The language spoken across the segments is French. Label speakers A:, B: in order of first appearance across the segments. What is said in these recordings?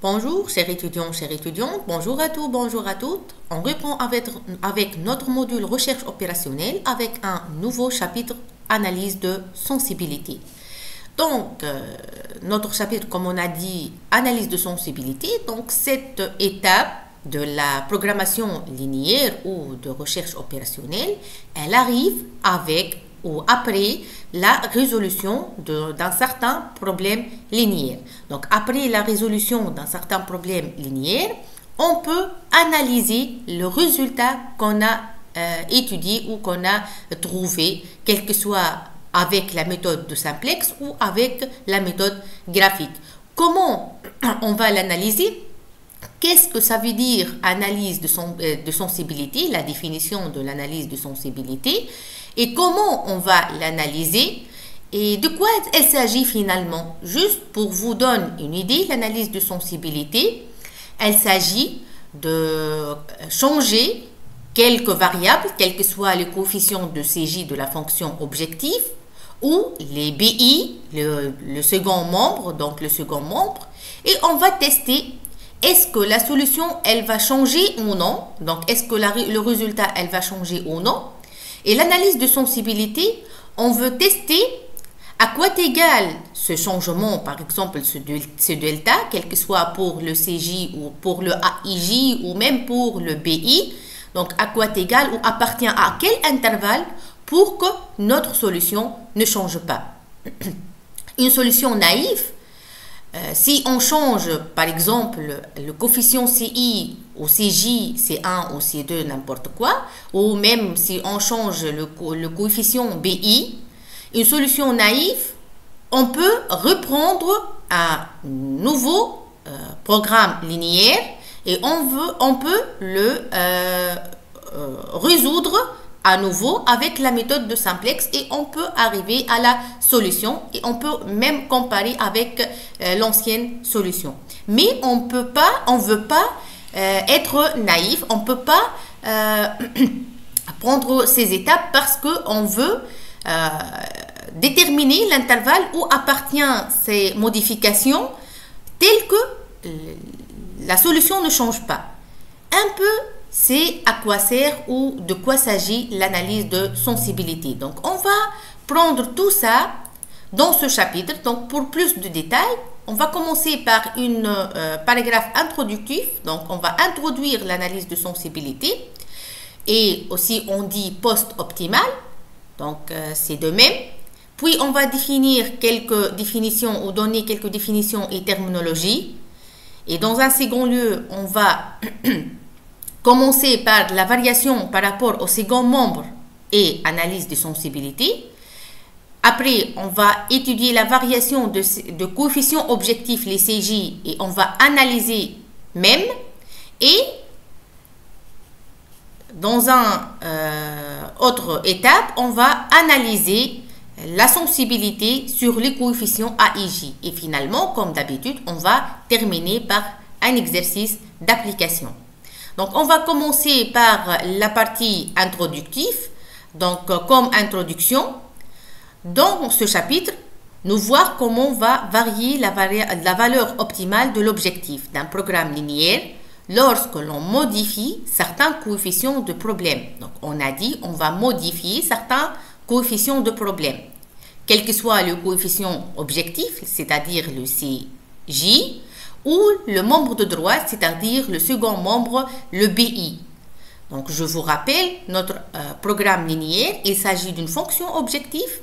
A: Bonjour, chers étudiants, chères étudiantes, bonjour à tous, bonjour à toutes. On reprend avec notre module recherche opérationnelle avec un nouveau chapitre analyse de sensibilité. Donc, notre chapitre, comme on a dit, analyse de sensibilité. Donc, cette étape de la programmation linéaire ou de recherche opérationnelle, elle arrive avec ou après la résolution d'un certain problème linéaire. Donc, après la résolution d'un certain problème linéaire, on peut analyser le résultat qu'on a étudié ou qu'on a trouvé, quel que soit avec la méthode de simplex ou avec la méthode graphique. Comment on va l'analyser? Qu'est-ce que ça veut dire analyse de sensibilité, la définition de l'analyse de sensibilité, et comment on va l'analyser et de quoi il s'agit finalement. Juste pour vous donner une idée, l'analyse de sensibilité, il s'agit de changer quelques variables, quel que soit le coefficient de CJ de la fonction objectif, ou les BI, le second membre, donc le second membre, et on va tester est-ce que la solution, elle va changer ou non. Donc, est-ce que le résultat, elle va changer ou non. Et l'analyse de sensibilité, on veut tester à quoi est égal ce changement, par exemple ce delta, quel que soit pour le CJ ou pour le AIJ ou même pour le BI. Donc, à quoi est égal ou appartient à quel intervalle pour que notre solution ne change pas. Une solution naïve, si on change, par exemple, le coefficient CI au CJ, C1 ou C2, n'importe quoi, ou même si on change le coefficient BI, une solution naïve, on peut reprendre un nouveau programme linéaire et on peut le résoudre à nouveau avec la méthode de simplex et on peut arriver à la solution et on peut même comparer avec l'ancienne solution. Mais on veut pas être naïf, on peut pas prendre ces étapes parce qu'on veut déterminer l'intervalle où appartient ces modifications telles que la solution ne change pas. Un peu c'est à quoi sert ou de quoi s'agit l'analyse de sensibilité. Donc, on va prendre tout ça dans ce chapitre. Donc, pour plus de détails, on va commencer par un paragraphe introductif. Donc, on va introduire l'analyse de sensibilité. Et aussi, on dit post-optimal. Donc, c'est de même. Puis, on va définir quelques définitions ou donner quelques définitions et terminologies. Et dans un second lieu, on va commencer par la variation par rapport au second membre et analyse de sensibilité. Après, on va étudier la variation de coefficients objectifs, les CJ, et on va analyser même. Et dans une autre étape, on va analyser la sensibilité sur les coefficients AIJ. Et finalement, comme d'habitude, on va terminer par un exercice d'application. Donc, on va commencer par la partie introductive. Donc, comme introduction, dans ce chapitre, nous voir comment on va varier la valeur optimale de l'objectif d'un programme linéaire lorsque l'on modifie certains coefficients de problème. Donc, on a dit on va modifier certains coefficients de problème. Quel que soit le coefficient objectif, c'est-à-dire le CJ, ou le membre de droite, c'est-à-dire le second membre, le BI. Donc, je vous rappelle, notre programme linéaire, il s'agit d'une fonction objectif,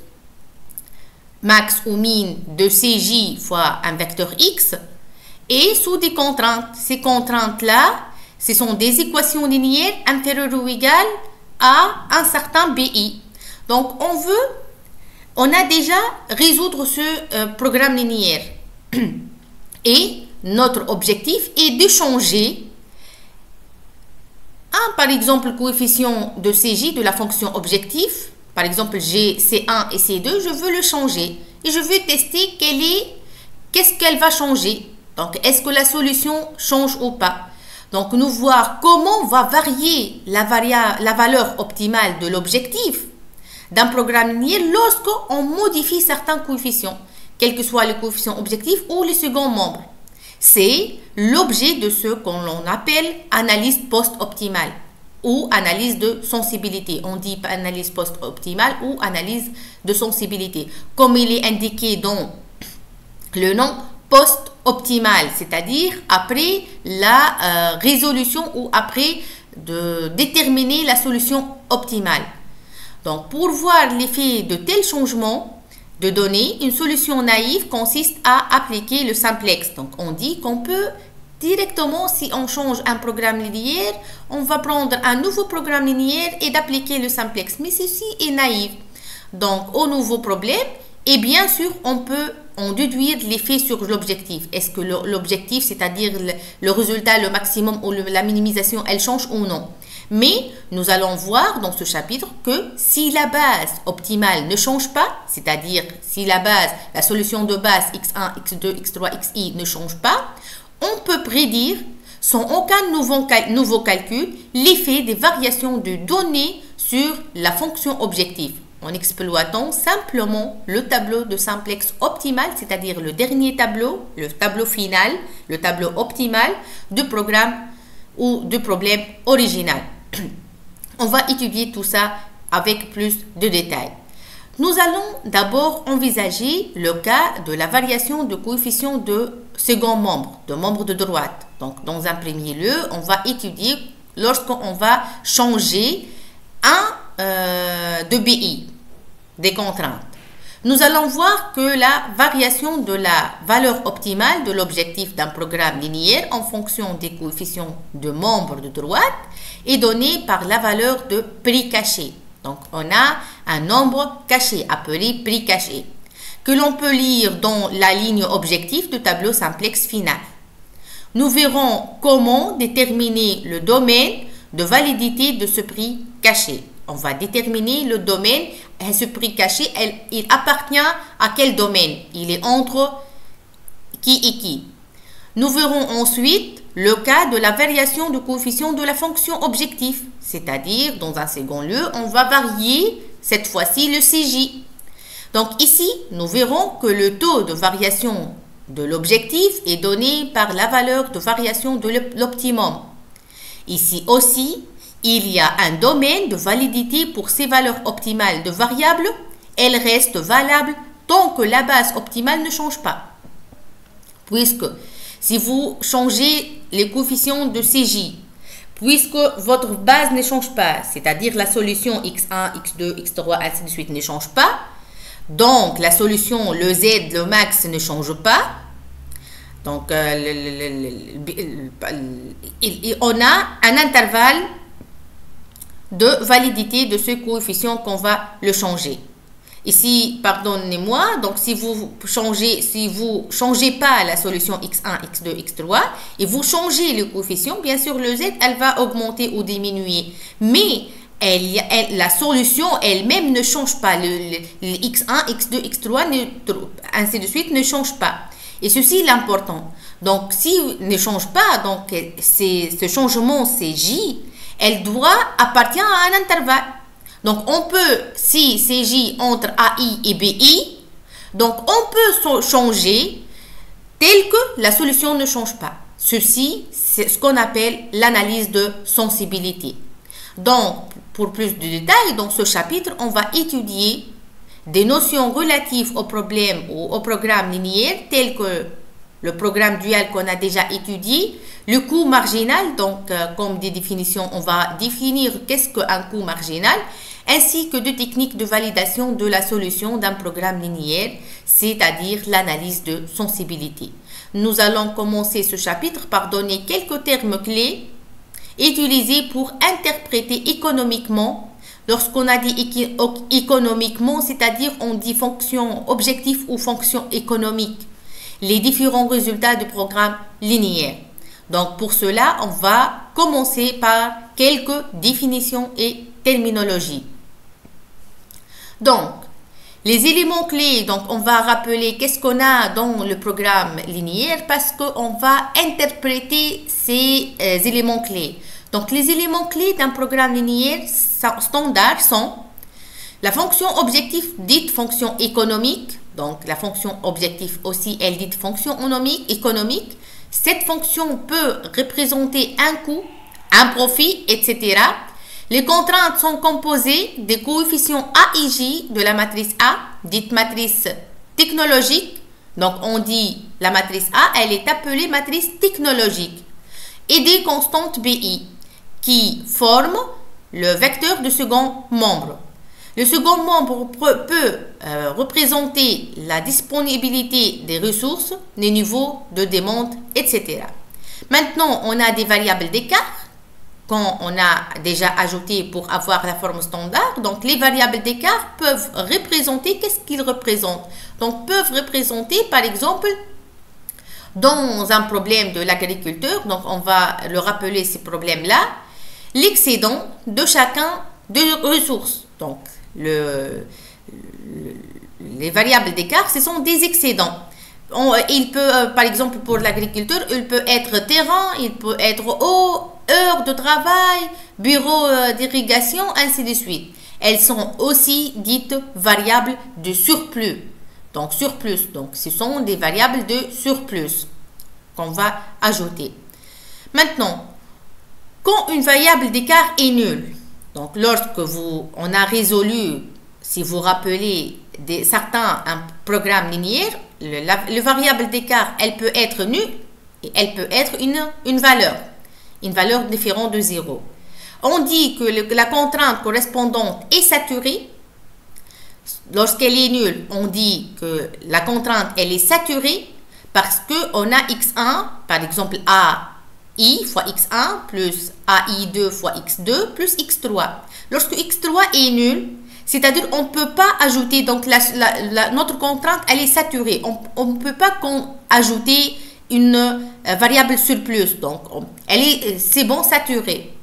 A: max ou min de CJ fois un vecteur X, et sous des contraintes. Ces contraintes-là, ce sont des équations linéaires inférieures ou égales à un certain BI. Donc, on a déjà résoudre ce programme linéaire. Et notre objectif est de changer par exemple, coefficient de CJ de la fonction objectif. Par exemple, j'ai C1 et C2, je veux le changer. Et je veux tester qu'est-ce qu'elle va changer. Donc, est-ce que la solution change ou pas. Donc, nous voir comment va varier la valeur optimale de l'objectif d'un programme linéaire lorsqu'on modifie certains coefficients, quel que soit le coefficient objectif ou le second membre. C'est l'objet de ce qu'on appelle analyse post-optimale ou analyse de sensibilité. On dit analyse post-optimale ou analyse de sensibilité. Comme il est indiqué dans le nom post-optimale, c'est-à-dire après la résolution ou après de déterminer la solution optimale. Donc, pour voir l'effet de tels changements de données, une solution naïve consiste à appliquer le simplex. Donc, on dit qu'on peut directement, si on change un programme linéaire, on va prendre un nouveau programme linéaire et d'appliquer le simplex. Mais ceci est naïf. Donc, au nouveau problème, et bien sûr, on peut en déduire l'effet sur l'objectif. Est-ce que l'objectif, c'est-à-dire le résultat, le maximum ou la minimisation, elle change ou non? Mais nous allons voir dans ce chapitre que si la base optimale ne change pas, c'est-à-dire si la solution de base x1, x2, x3, xi ne change pas, on peut prédire sans aucun nouveau calcul l'effet des variations de données sur la fonction objectif en exploitant simplement le tableau de simplex optimal, c'est-à-dire le dernier tableau, le tableau final, le tableau optimal du programme ou du problème original. On va étudier tout ça avec plus de détails. Nous allons d'abord envisager le cas de la variation de coefficient de second membre, de membre de droite. Donc, dans un premier lieu, on va étudier lorsqu'on va changer de BI, des contraintes. Nous allons voir que la variation de la valeur optimale de l'objectif d'un programme linéaire en fonction des coefficients de membres de droite est donnée par la valeur de prix caché. Donc, on a un nombre caché appelé prix caché que l'on peut lire dans la ligne objectif du tableau simplex final. Nous verrons comment déterminer le domaine de validité de ce prix caché. On va déterminer le domaine et ce prix caché, il appartient à quel domaine? Il est entre qui et qui? Nous verrons ensuite le cas de la variation de coefficient de la fonction objectif, c'est-à-dire, dans un second lieu, on va varier cette fois-ci le CJ. Donc ici, nous verrons que le taux de variation de l'objectif est donné par la valeur de variation de l'optimum. Ici aussi, il y a un domaine de validité pour ces valeurs optimales de variables. Elles restent valables tant que la base optimale ne change pas. Puisque si vous changez les coefficients de CJ, puisque votre base ne change pas, c'est-à-dire la solution x1, x2, x3, ainsi de suite ne change pas, donc la solution, le z, le max ne change pas, donc on a un intervalle de validité de ce coefficient qu'on va le changer. Ici, pardonnez-moi, donc si vous changez pas la solution x1, x2, x3 et vous changez le coefficient, bien sûr le z, elle va augmenter ou diminuer. Mais la solution elle-même ne change pas. Le x1, x2, x3, ainsi de suite, ne change pas. Et ceci est l'important. Donc, s'il ne change pas, donc ce changement CJ, elle doit appartenir à un intervalle. Donc, on peut, si CJ entre AI et BI, donc on peut changer tel que la solution ne change pas. Ceci, c'est ce qu'on appelle l'analyse de sensibilité. Donc, pour plus de détails, dans ce chapitre, on va étudier des notions relatives au problème ou au programme linéaire tels que le programme dual qu'on a déjà étudié, le coût marginal, donc comme des définitions, on va définir qu'est-ce qu'un coût marginal, ainsi que de techniques de validation de la solution d'un programme linéaire, c'est-à-dire l'analyse de sensibilité. Nous allons commencer ce chapitre par donner quelques termes clés utilisés pour interpréter économiquement. Lorsqu'on a dit économiquement, c'est-à-dire on dit fonction objectif ou fonction économique, les différents résultats du programme linéaire. Donc pour cela, on va commencer par quelques définitions et terminologies. Donc, les éléments clés, donc on va rappeler qu'est-ce qu'on a dans le programme linéaire parce qu'on va interpréter ces éléments clés. Donc les éléments clés d'un programme linéaire standard sont la fonction objectif dite fonction économique, donc la fonction objectif aussi elle dite fonction économique, Cette fonction peut représenter un coût, un profit, etc. Les contraintes sont composées des coefficients A et J de la matrice A, dite matrice technologique. Donc, on dit la matrice A, elle est appelée matrice technologique. Et des constantes BI qui forment le vecteur du second membre. Le second membre peut représenter la disponibilité des ressources, les niveaux de demande, etc. Maintenant, on a des variables d'écart qu'on a déjà ajoutées pour avoir la forme standard. Donc, les variables d'écart peuvent représenter, qu'est-ce qu'ils représentent? Donc, peuvent représenter, par exemple, dans un problème de l'agriculteur, donc on va le rappeler ces problèmes-là, l'excédent de chacun des ressources. Donc, les variables d'écart, ce sont des excédents. Il peut, par exemple, pour l'agriculteur, il peut être terrain, il peut être eau, heures de travail, bureau d'irrigation, ainsi de suite. Elles sont aussi dites variables de surplus. Donc, surplus. Donc, ce sont des variables de surplus qu'on va ajouter. Maintenant, quand une variable d'écart est nulle, donc lorsque on a résolu, si vous rappelez, un programme linéaire, le variable d'écart, elle peut être nulle et elle peut être une valeur différente de 0. On dit que la contrainte correspondante est saturée. Lorsqu'elle est nulle, on dit que la contrainte, elle est saturée parce qu'on a x1, par exemple AI fois x1 plus AI2 fois x2 plus x3. Lorsque x3 est nul, c'est-à-dire on ne peut pas ajouter, donc notre contrainte, elle est saturée. On ne peut pas ajouter une variable surplus. Donc, c'est bon, saturé.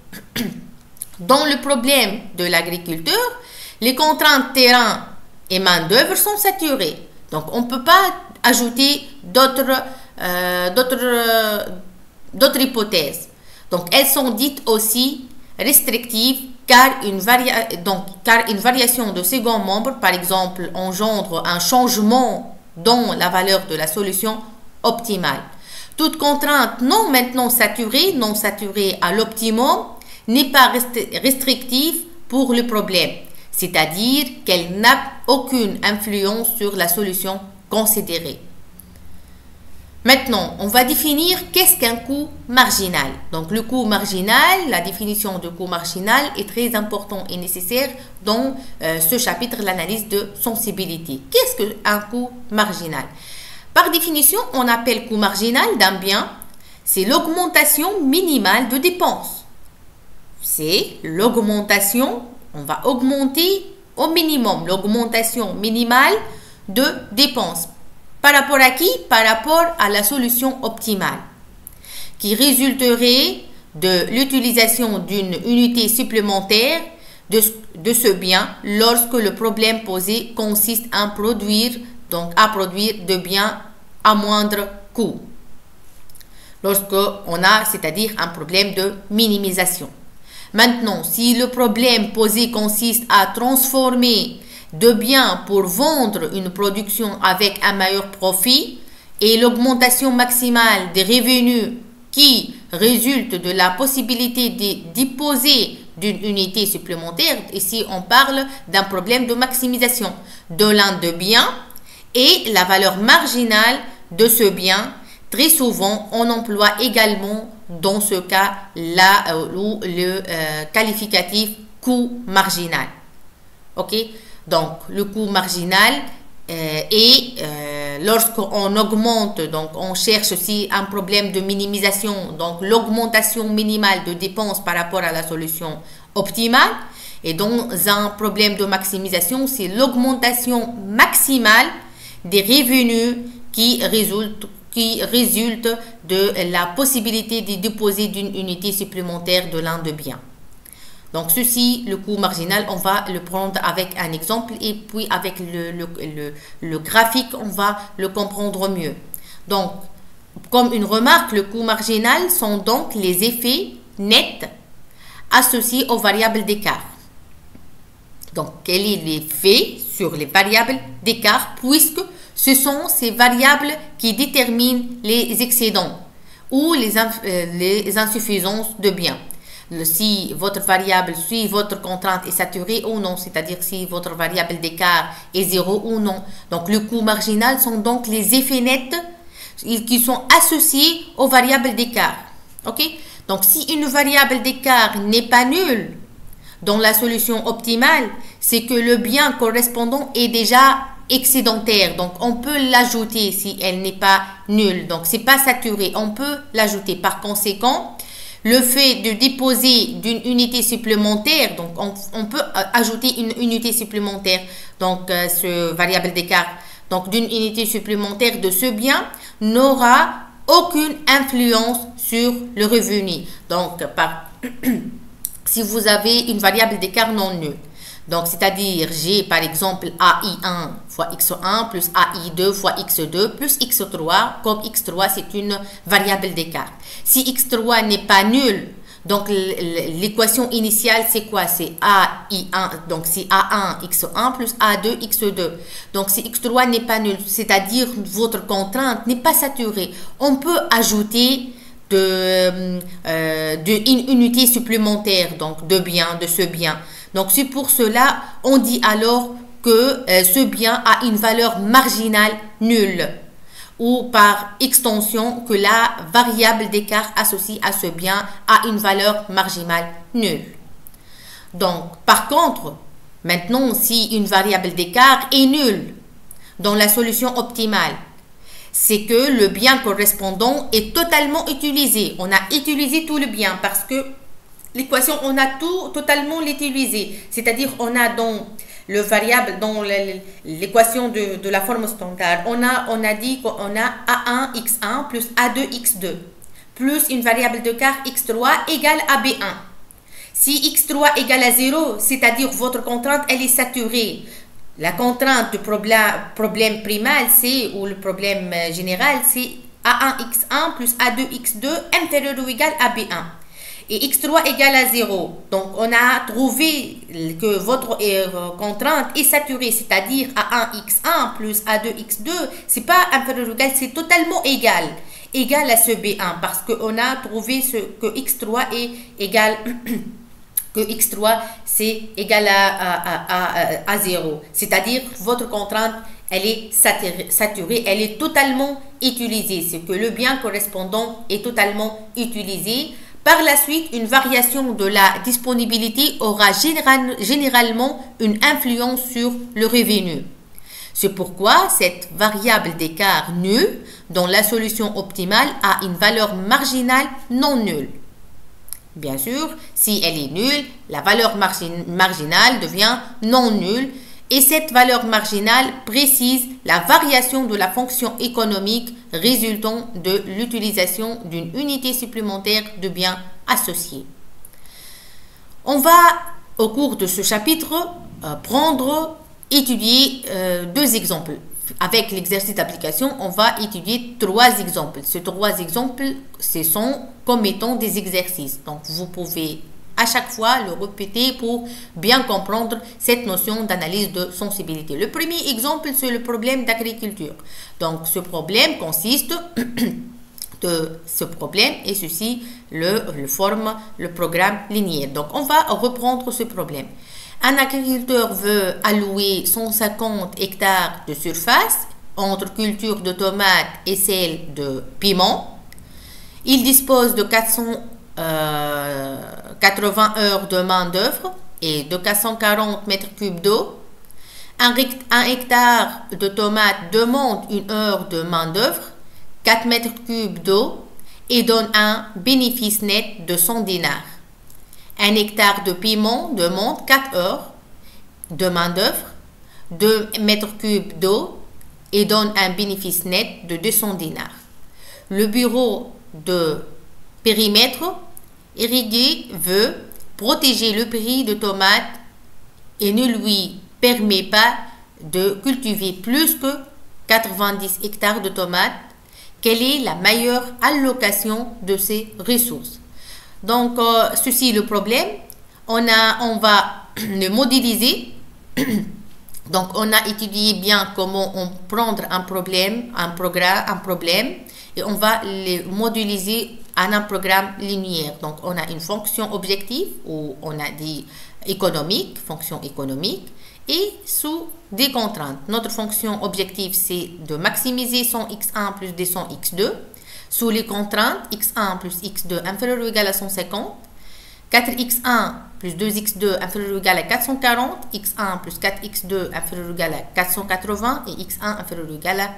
A: Dans le problème de l'agriculteur, les contraintes terrain et main-d'œuvre sont saturées. Donc, on ne peut pas ajouter d'autres hypothèses. Donc, elles sont dites aussi restrictives car une variation de second membre, par exemple, engendre un changement dans la valeur de la solution optimale. Toute contrainte non saturée à l'optimum, n'est pas restrictive pour le problème, c'est-à-dire qu'elle n'a aucune influence sur la solution considérée. Maintenant, on va définir qu'est-ce qu'un coût marginal. Donc, le coût marginal, la définition de coût marginal est très important et nécessaire dans ce chapitre, l'analyse de sensibilité. Qu'est-ce qu'un coût marginal? Par définition, on appelle coût marginal d'un bien, c'est l'augmentation minimale de dépenses. C'est l'augmentation, on va augmenter au minimum, l'augmentation minimale de dépenses. Par rapport à qui? Par rapport à la solution optimale, qui résulterait de l'utilisation d'une unité supplémentaire de ce bien lorsque le problème posé consiste à produire de biens à moindre coût. Lorsqu'on a, c'est-à-dire un problème de minimisation. Maintenant, si le problème posé consiste à transformer de biens pour vendre une production avec un meilleur profit et l'augmentation maximale des revenus qui résulte de la possibilité de disposer d'une unité supplémentaire, ici on parle d'un problème de maximisation de l'un des biens et la valeur marginale de ce bien. Très souvent, on emploie également dans ce cas le qualificatif coût marginal. Ok? Donc, le coût marginal lorsqu'on augmente, donc on cherche aussi un problème de minimisation, donc l'augmentation minimale de dépenses par rapport à la solution optimale. Et dans un problème de maximisation, c'est l'augmentation maximale des revenus qui résulte de la possibilité de déposer d'une unité supplémentaire de l'un des biens. Donc ceci, le coût marginal, on va le prendre avec un exemple et puis avec le graphique, on va le comprendre mieux. Donc, comme une remarque, le coût marginal sont donc les effets nets associés aux variables d'écart. Donc, quel est l'effet sur les variables d'écart puisque ce sont ces variables qui déterminent les excédents ou les insuffisances de biens. Si votre variable, si votre contrainte est saturée ou non, c'est-à-dire si votre variable d'écart est 0 ou non. Donc, le coût marginal sont donc les effets nets qui sont associés aux variables d'écart. OK? Donc, si une variable d'écart n'est pas nulle dans la solution optimale, c'est que le bien correspondant est déjà excédentaire. Donc, on peut l'ajouter si elle n'est pas nulle. Donc, c'est pas saturé. On peut l'ajouter. Par conséquent, le fait de déposer d'une unité supplémentaire, donc on peut ajouter une unité supplémentaire, donc ce variable d'écart, donc d'une unité supplémentaire de ce bien, n'aura aucune influence sur le revenu. Donc, si vous avez une variable d'écart non nulle, donc c'est-à-dire j'ai par exemple AI1 fois X1 plus AI2 fois X2 plus X3, comme X3 c'est une variable d'écart. Si X3 n'est pas nul, donc l'équation initiale c'est quoi? C'est AI1, donc c'est A1 X1 plus A2 X2. Donc si X3 n'est pas nul, c'est-à-dire votre contrainte n'est pas saturée, on peut ajouter une unité supplémentaire, donc de ce bien. Donc c'est pour cela on dit alors que ce bien a une valeur marginale nulle, ou par extension que la variable d'écart associée à ce bien a une valeur marginale nulle. Donc par contre, maintenant si une variable d'écart est nulle dans la solution optimale, c'est que le bien correspondant est totalement utilisé. On a utilisé tout le bien parce que l'équation, on a tout totalement utilisé. C'est-à-dire, on a dans le variable, dans l'équation de la forme standard, on a dit qu'on a A1 X1 plus A2 X2 plus une variable d'écart X3 égale à B1. Si X3 égale à 0, c'est-à-dire votre contrainte, elle est saturée. La contrainte du problème primal, c'est, ou le problème général, c'est A1x1 plus A2x2 inférieur ou égal à B1. Et x3 égale à 0. Donc, on a trouvé que votre contrainte est saturée, c'est-à-dire A1x1 plus A2x2, c'est pas inférieur ou égal, c'est totalement égal. Égal à ce B1, parce qu'on a trouvé que x3 est égal que x3 c'est égal à 0. C'est-à-dire votre contrainte, elle est saturée, elle est totalement utilisée. C'est que le bien correspondant est totalement utilisé. Par la suite, une variation de la disponibilité aura généralement une influence sur le revenu. C'est pourquoi cette variable d'écart nulle dans la solution optimale a une valeur marginale non nulle. Bien sûr, si elle est nulle, la valeur marginale devient non nulle et cette valeur marginale précise la variation de la fonction économique résultant de l'utilisation d'une unité supplémentaire de biens associés. On va, au cours de ce chapitre, étudier deux exemples. Avec l'exercice d'application, on va étudier 3 exemples. Ces 3 exemples, ce sont comme étant des exercices. Donc, vous pouvez à chaque fois le répéter pour bien comprendre cette notion d'analyse de sensibilité. Le premier exemple, c'est le problème d'agriculture. Donc, ce problème consiste de ce problème et ceci forme le programme linéaire. Donc, on va reprendre ce problème. Un agriculteur veut allouer 150 hectares de surface entre culture de tomates et celle de piment. Il dispose de 480 heures de main-d'œuvre et de 440 mètres cubes d'eau. Un hectare de tomates demande 1 heure de main-d'œuvre, 4 mètres cubes d'eau et donne un bénéfice net de 100 dinars. Un hectare de piment demande 4 heures de main-d'œuvre, 2 mètres cubes d'eau et donne un bénéfice net de 200 dinars. Le bureau de périmètre irrigué veut protéger le prix de tomates et ne lui permet pas de cultiver plus que 90 hectares de tomates. Quelle est la meilleure allocation de ces ressources? Donc, ceci est le problème. On va le modéliser. Donc, on a étudié bien comment on prendre un problème et on va les modéliser en un programme linéaire. Donc, on a une fonction objective où on a dit économique, fonction économique, et sous des contraintes. Notre fonction objective, c'est de maximiser son x1 plus des son x2. Sous les contraintes, x1 plus x2 inférieur ou égal à 150, 4x1 plus 2x2 inférieur ou égal à 440, x1 plus 4x2 inférieur ou égal à 480 et x1 inférieur ou égal à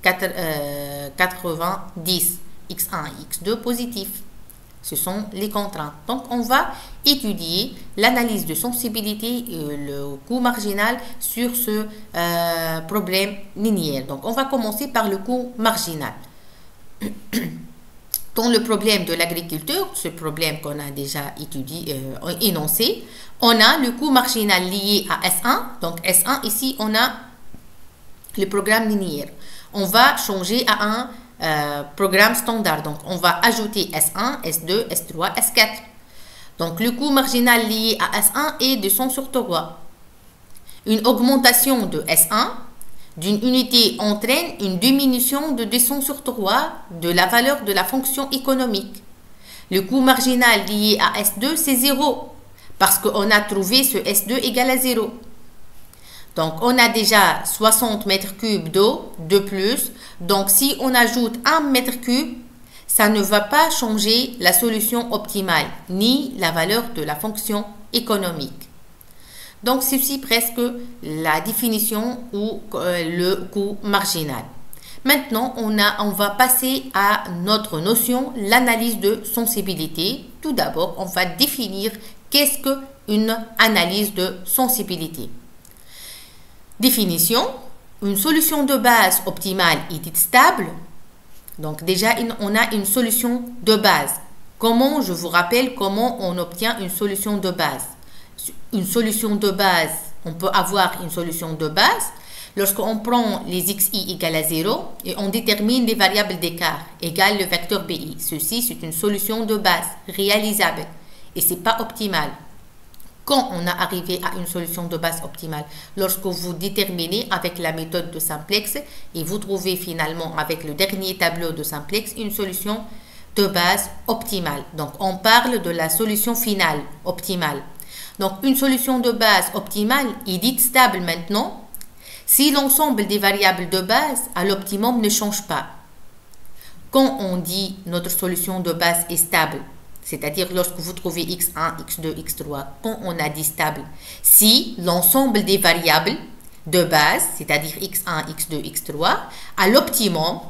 A: 90. x1 et x2 positifs. Ce sont les contraintes. Donc, on va étudier l'analyse de sensibilité et le coût marginal sur ce problème linéaire. Donc, on va commencer par le coût marginal. Dans le problème de l'agriculture, ce problème qu'on a déjà énoncé, on a le coût marginal lié à S1. Donc, S1, ici, on a le programme linéaire. On va changer à un programme standard. Donc, on va ajouter S1, S2, S3, S4. Donc, le coût marginal lié à S1 est de 100 sur 3. Une augmentation de S1 d'une unité entraîne une diminution de 200 sur 3 de la valeur de la fonction économique. Le coût marginal lié à S2, c'est 0 parce qu'on a trouvé ce S2 égal à 0. Donc, on a déjà 60 mètres cubes d'eau de plus. Donc, si on ajoute 1 mètre cube, ça ne va pas changer la solution optimale, ni la valeur de la fonction économique. Donc, ceci presque la définition ou le coût marginal. Maintenant, on va passer à notre notion, l'analyse de sensibilité. Tout d'abord, on va définir qu'est-ce qu'une analyse de sensibilité. Définition, une solution de base optimale est dite stable. Donc déjà, on a une solution de base. Comment, je vous rappelle, comment on obtient une solution de base. Une solution de base, on peut avoir une solution de base lorsqu'on prend les xi égale à 0 et on détermine les variables d'écart égale le vecteur bi. Ceci, c'est une solution de base réalisable et ce n'est pas optimal. Quand on a arrivé à une solution de base optimale, lorsque vous déterminez avec la méthode de simplex et vous trouvez finalement avec le dernier tableau de simplex une solution de base optimale. Donc, on parle de la solution finale optimale. Donc, une solution de base optimale est dite stable maintenant si l'ensemble des variables de base à l'optimum ne change pas. Quand on dit notre solution de base est stable, c'est-à-dire lorsque vous trouvez x1, x2, x3, quand on a dit stable, si l'ensemble des variables de base, c'est-à-dire x1, x2, x3, à l'optimum,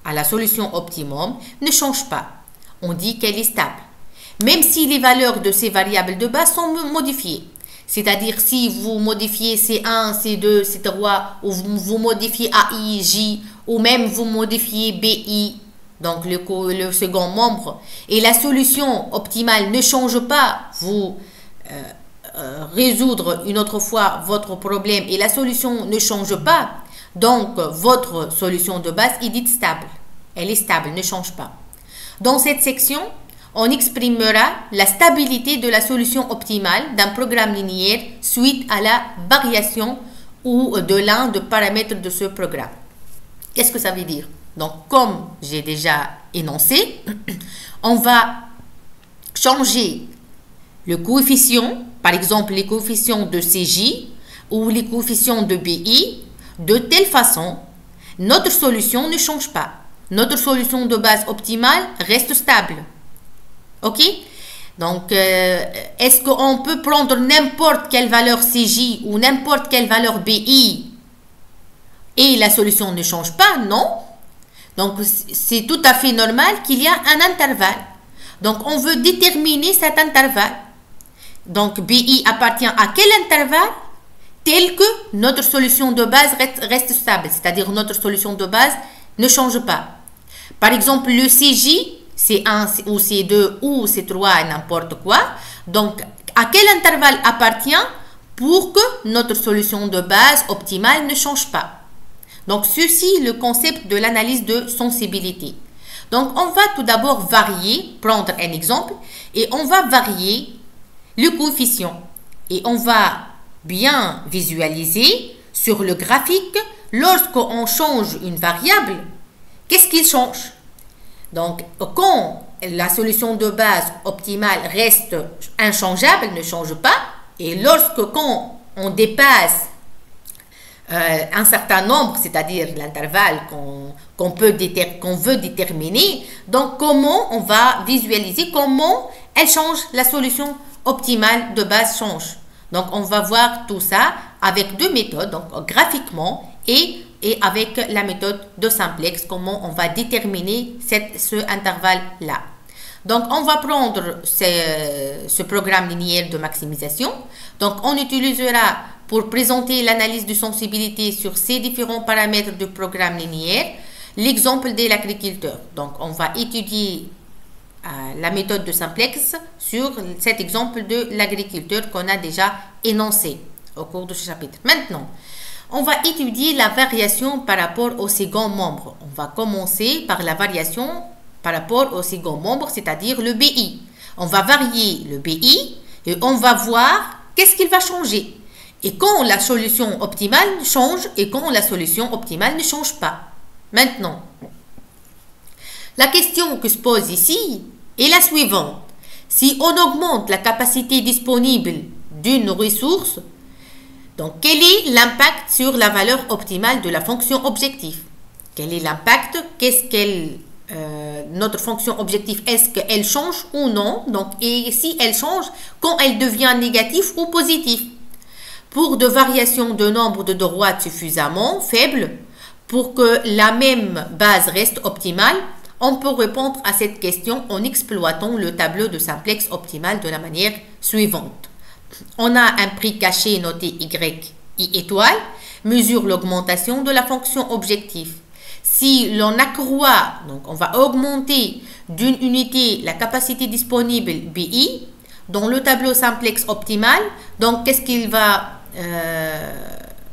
A: à la solution optimum, ne change pas. On dit qu'elle est stable. Même si les valeurs de ces variables de base sont modifiées. C'est-à-dire si vous modifiez C1, C2, C3, ou vous modifiez AI, J, ou même vous modifiez BI, donc le second membre, et la solution optimale ne change pas, vous résoudre une autre fois votre problème et la solution ne change pas, donc votre solution de base est dite stable. Elle est stable, ne change pas. Dans cette section, on exprimera la stabilité de la solution optimale d'un programme linéaire suite à la variation ou de l'un des paramètres de ce programme. Qu'est-ce que ça veut dire? Donc, comme j'ai déjà énoncé, on va changer le coefficient, par exemple les coefficients de CJ ou les coefficients de BI, de telle façon, notre solution ne change pas. Notre solution de base optimale reste stable. OK? Donc, est-ce qu'on peut prendre n'importe quelle valeur CJ ou n'importe quelle valeur BI et la solution ne change pas? Non. Donc, c'est tout à fait normal qu'il y a un intervalle. Donc, on veut déterminer cet intervalle. Donc, BI appartient à quel intervalle? Tel que notre solution de base reste stable. C'est-à-dire, notre solution de base ne change pas. Par exemple, le CJ, C1 ou C2 ou C3, n'importe quoi. Donc, à quel intervalle appartient pour que notre solution de base optimale ne change pas? Donc, ceci est le concept de l'analyse de sensibilité. Donc, on va tout d'abord varier, prendre un exemple, et on va varier le coefficient. Et on va bien visualiser sur le graphique, lorsqu'on change une variable, qu'est-ce qu'il change? Donc, quand la solution de base optimale reste inchangeable, ne change pas, et quand on dépasse un certain nombre, c'est-à-dire l'intervalle qu'on veut déterminer, donc comment on va visualiser, comment elle change, la solution optimale de base change. Donc, on va voir tout ça avec deux méthodes, donc graphiquement et avec la méthode de simplex, comment on va déterminer ce intervalle-là. Donc, on va prendre ce programme linéaire de maximisation. Donc, on utilisera pour présenter l'analyse de sensibilité sur ces différents paramètres du programme linéaire l'exemple de l'agriculteur. Donc, on va étudier la méthode de simplex sur cet exemple de l'agriculteur qu'on a déjà énoncé au cours de ce chapitre. Maintenant, on va étudier la variation par rapport au second membre. On va commencer par la variation par rapport au second membre, c'est-à-dire le BI. On va varier le BI et on va voir qu'est-ce qu'il va changer. Et quand la solution optimale change et quand la solution optimale ne change pas. Maintenant, la question que se pose ici est la suivante. Si on augmente la capacité disponible d'une ressource, donc quel est l'impact sur la valeur optimale de la fonction objectif? Quel est l'impact? Notre fonction objectif, est-ce qu'elle change ou non? Donc, et si elle change, quand elle devient négative ou positive? Pour de variations de nombre de droites suffisamment faibles pour que la même base reste optimale, on peut répondre à cette question en exploitant le tableau de simplex optimal de la manière suivante. On a un prix caché noté Y étoile, mesure l'augmentation de la fonction objectif. Si l'on accroît, donc on va augmenter d'une unité la capacité disponible BI dans le tableau simplex optimal, donc qu'est-ce qu'il va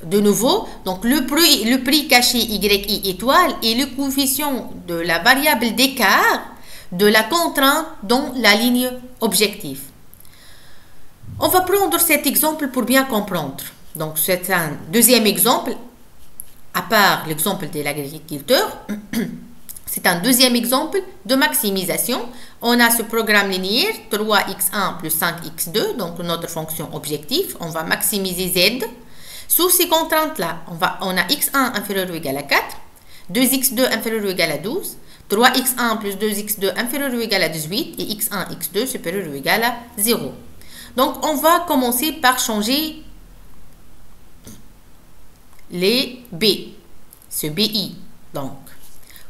A: de nouveau, donc le prix caché YI étoile est le coefficient de la variable d'écart de la contrainte dans la ligne objectif. On va prendre cet exemple pour bien comprendre. Donc, c'est un deuxième exemple, à part l'exemple de l'agriculteur, c'est un deuxième exemple de maximisation. On a ce programme linéaire 3x1 plus 5x2, donc notre fonction objectif. On va maximiser z. Sous ces contraintes-là, on a x1 inférieur ou égal à 4, 2x2 inférieur ou égal à 12, 3x1 plus 2x2 inférieur ou égal à 18 et x1, x2 supérieur ou égal à 0. Donc, on va commencer par changer les B, ce BI. Donc,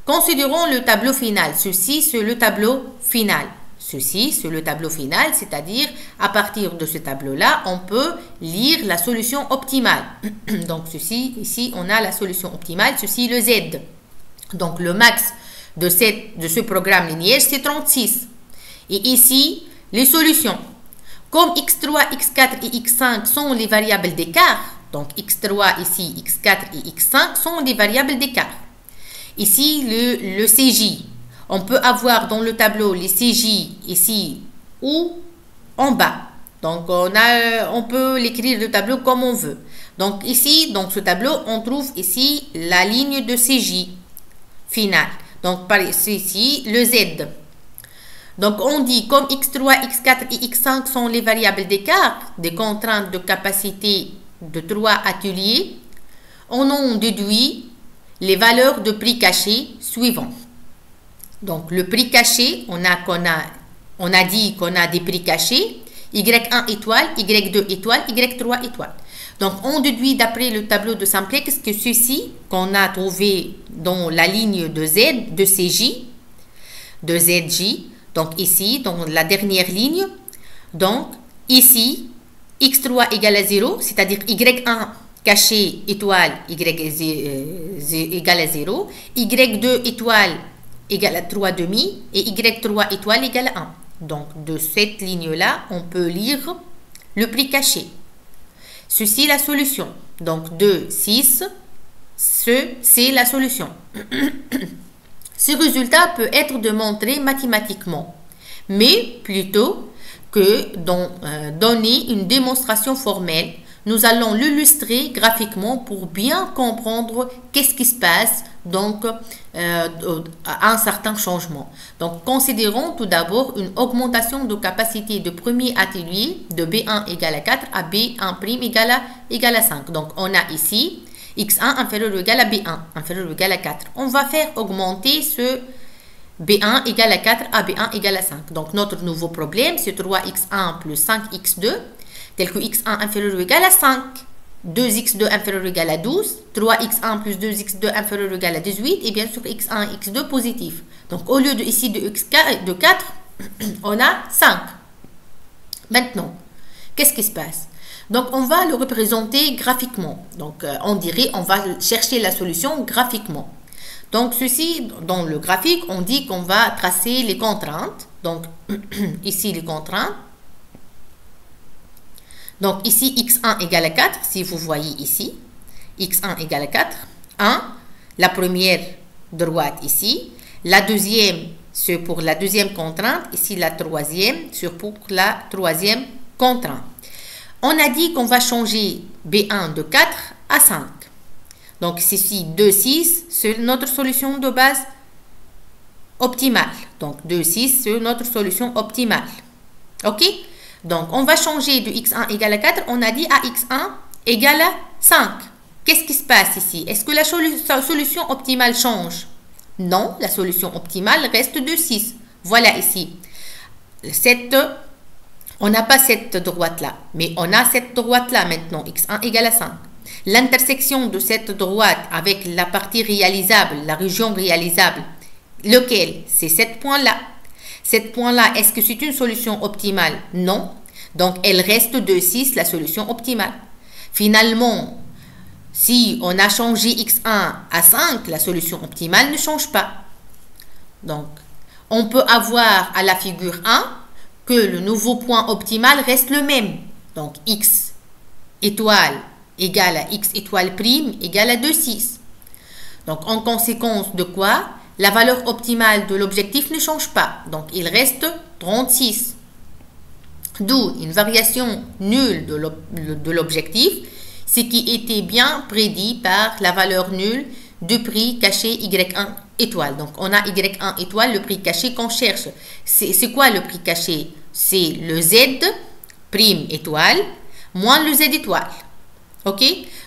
A: considérons le tableau final. Ceci, c'est le tableau final. Ceci, c'est le tableau final, c'est-à-dire, à partir de ce tableau-là, on peut lire la solution optimale. Donc, ceci, ici, on a la solution optimale. Ceci, le Z. Donc, le max de ce programme linéaire, c'est 36. Et ici, les solutions. Comme x3, x4 et x5 sont les variables d'écart, donc x3 ici, x4 et x5 sont des variables d'écart. Ici, le CJ. On peut avoir dans le tableau les CJ ici ou en bas. Donc, on peut l'écrire le tableau comme on veut. Donc, ici, dans ce tableau, on trouve ici la ligne de CJ finale. Donc, par ici, le Z. Donc, on dit comme x3, x4 et x5 sont les variables d'écart des contraintes de capacité de 3 ateliers, on en déduit les valeurs de prix caché suivants. Donc, le prix caché, on a dit qu'on a des prix cachés, Y1 étoile, Y2 étoile, Y3 étoile. Donc, on déduit d'après le tableau de simplex que ceci, qu'on a trouvé dans la ligne de Z, de CJ, de ZJ, donc ici, dans la dernière ligne, donc ici, x3 égale à 0, c'est-à-dire y1 caché étoile égale à 0, y2 étoile égale à 3 demi et y3 étoile égale à 1. Donc, de cette ligne-là, on peut lire le prix caché. Ceci est la solution. Donc, 2, 6, c'est la solution. Ce résultat peut être démontré mathématiquement, mais plutôt que donner une démonstration formelle, nous allons l'illustrer graphiquement pour bien comprendre qu'est-ce qui se passe donc à un certain changement. Donc, considérons tout d'abord une augmentation de capacité de premier atelier de B1 égale à 4 à B1' égale à 5. Donc, on a ici X1 inférieur ou égal à B1 inférieur ou égal à 4. On va faire augmenter ce B1 égale à 4 à B1 égale à 5. Donc, notre nouveau problème, c'est 3x1 plus 5x2, tel que x1 inférieur ou égal à 5, 2x2 inférieur ou égal à 12, 3x1 plus 2x2 inférieur ou égal à 18, et bien sûr x1 et x2 positif. Donc, au lieu de ici de 4, on a 5. Maintenant, qu'est-ce qui se passe? Donc, on va le représenter graphiquement. Donc, on va chercher la solution graphiquement. Donc, ceci, dans le graphique, on dit qu'on va tracer les contraintes. Donc, ici, les contraintes. Donc, ici, x1 égale à 4, si vous voyez ici. x1 égale à 4. 1, la première droite ici. La deuxième, c'est pour la deuxième contrainte. Ici, la troisième, c'est pour la troisième contrainte. On a dit qu'on va changer B1 de 4 à 5. Donc, ici, 2, 6, c'est notre solution de base optimale. Donc, 2, 6, c'est notre solution optimale. OK? Donc, on va changer de x1 égale à 4. On a dit à x1 égale à 5. Qu'est-ce qui se passe ici? Est-ce que la solution optimale change? Non, la solution optimale reste de 6. Voilà ici. On n'a pas cette droite-là, mais on a cette droite-là maintenant, x1 égale à 5. L'intersection de cette droite avec la partie réalisable, la région réalisable, lequel? C'est cette point-là. Cette point-là, est-ce que c'est une solution optimale? Non. Donc, elle reste de 6, la solution optimale. Finalement, si on a changé x1 à 5, la solution optimale ne change pas. Donc, on peut avoir à la figure 1 que le nouveau point optimal reste le même. Donc, x étoile égale à x étoile prime égale à 2, 6. Donc, en conséquence de quoi, la valeur optimale de l'objectif ne change pas. Donc, il reste 36. D'où une variation nulle de l'objectif, ce qui était bien prédit par la valeur nulle du prix caché Y1 étoile. Donc, on a Y1 étoile, le prix caché qu'on cherche. C'est quoi le prix caché? C'est le Z prime étoile moins le Z étoile. OK?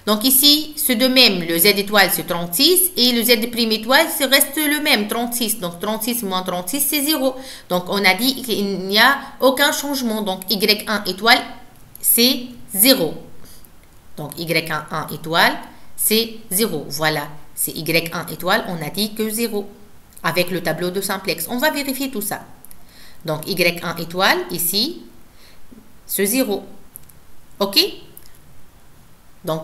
A: Donc, ici, c'est de même. Le Z étoile, c'est 36 et le Z prime étoile, ça reste le même, 36. Donc, 36 moins 36, c'est 0. Donc, on a dit qu'il n'y a aucun changement. Donc, Y1 étoile, c'est 0. Donc, Y1 étoile, c'est 0. Voilà. C'est Y1 étoile, on a dit que 0. Avec le tableau de simplex. On va vérifier tout ça. Donc, Y1 étoile, ici, c'est 0. OK? Donc,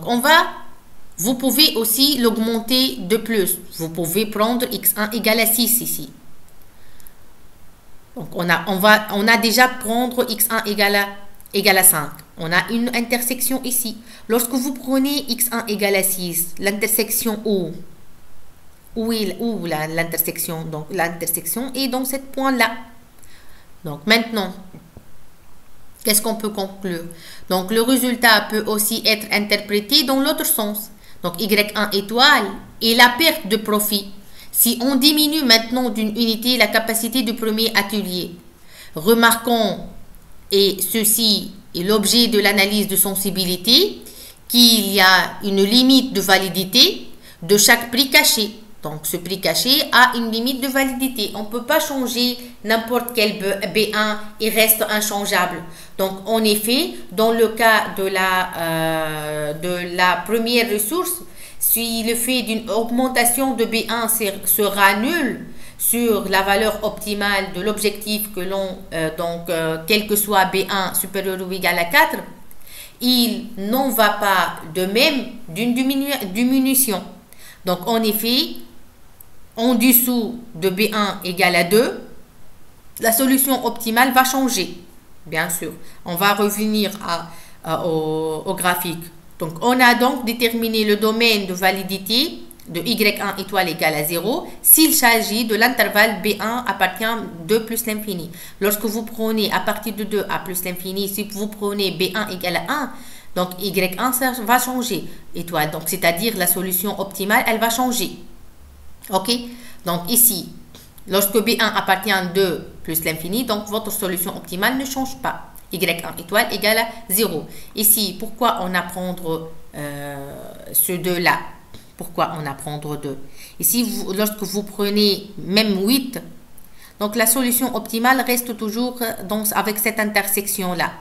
A: vous pouvez aussi l'augmenter de plus. Vous pouvez prendre x1 égale à 6 ici. Donc, on a déjà prendre x1 égale à 5. On a une intersection ici. Lorsque vous prenez x1 égale à 6, l'intersection où l'intersection? Donc, l'intersection est dans ce point-là. Donc, maintenant, qu'est-ce qu'on peut conclure? Donc, le résultat peut aussi être interprété dans l'autre sens. Donc, Y1 étoile et la perte de profit. Si on diminue maintenant d'une unité la capacité du premier atelier, remarquons, et ceci est l'objet de l'analyse de sensibilité, qu'il y a une limite de validité de chaque prix caché. Donc, ce prix caché a une limite de validité. On ne peut pas changer n'importe quel B1, il reste inchangeable. Donc, en effet, dans le cas de la première ressource, si le fait d'une augmentation de B1 sera nul sur la valeur optimale de l'objectif que l'on, quel que soit B1 supérieur ou égal à 4, il n'en va pas de même d'une diminution. Donc, en effet, en dessous de B1 égale à 2, la solution optimale va changer, bien sûr. On va revenir au graphique. Donc, on a donc déterminé le domaine de validité de Y1 étoile égale à 0 s'il s'agit de l'intervalle B1 appartient de plus l'infini. Lorsque vous prenez à partir de 2 à plus l'infini, si vous prenez B1 égale à 1, Donc, Y1, ça va changer. Étoile. Donc, c'est-à-dire la solution optimale, elle va changer. OK? Donc, ici, lorsque B1 appartient à 2 plus l'infini, donc votre solution optimale ne change pas. Y1 étoile égale à 0. Ici, pourquoi on a prendre ce 2-là? Pourquoi on a prendre 2? Ici, lorsque vous prenez même 8, donc la solution optimale reste toujours avec cette intersection-là.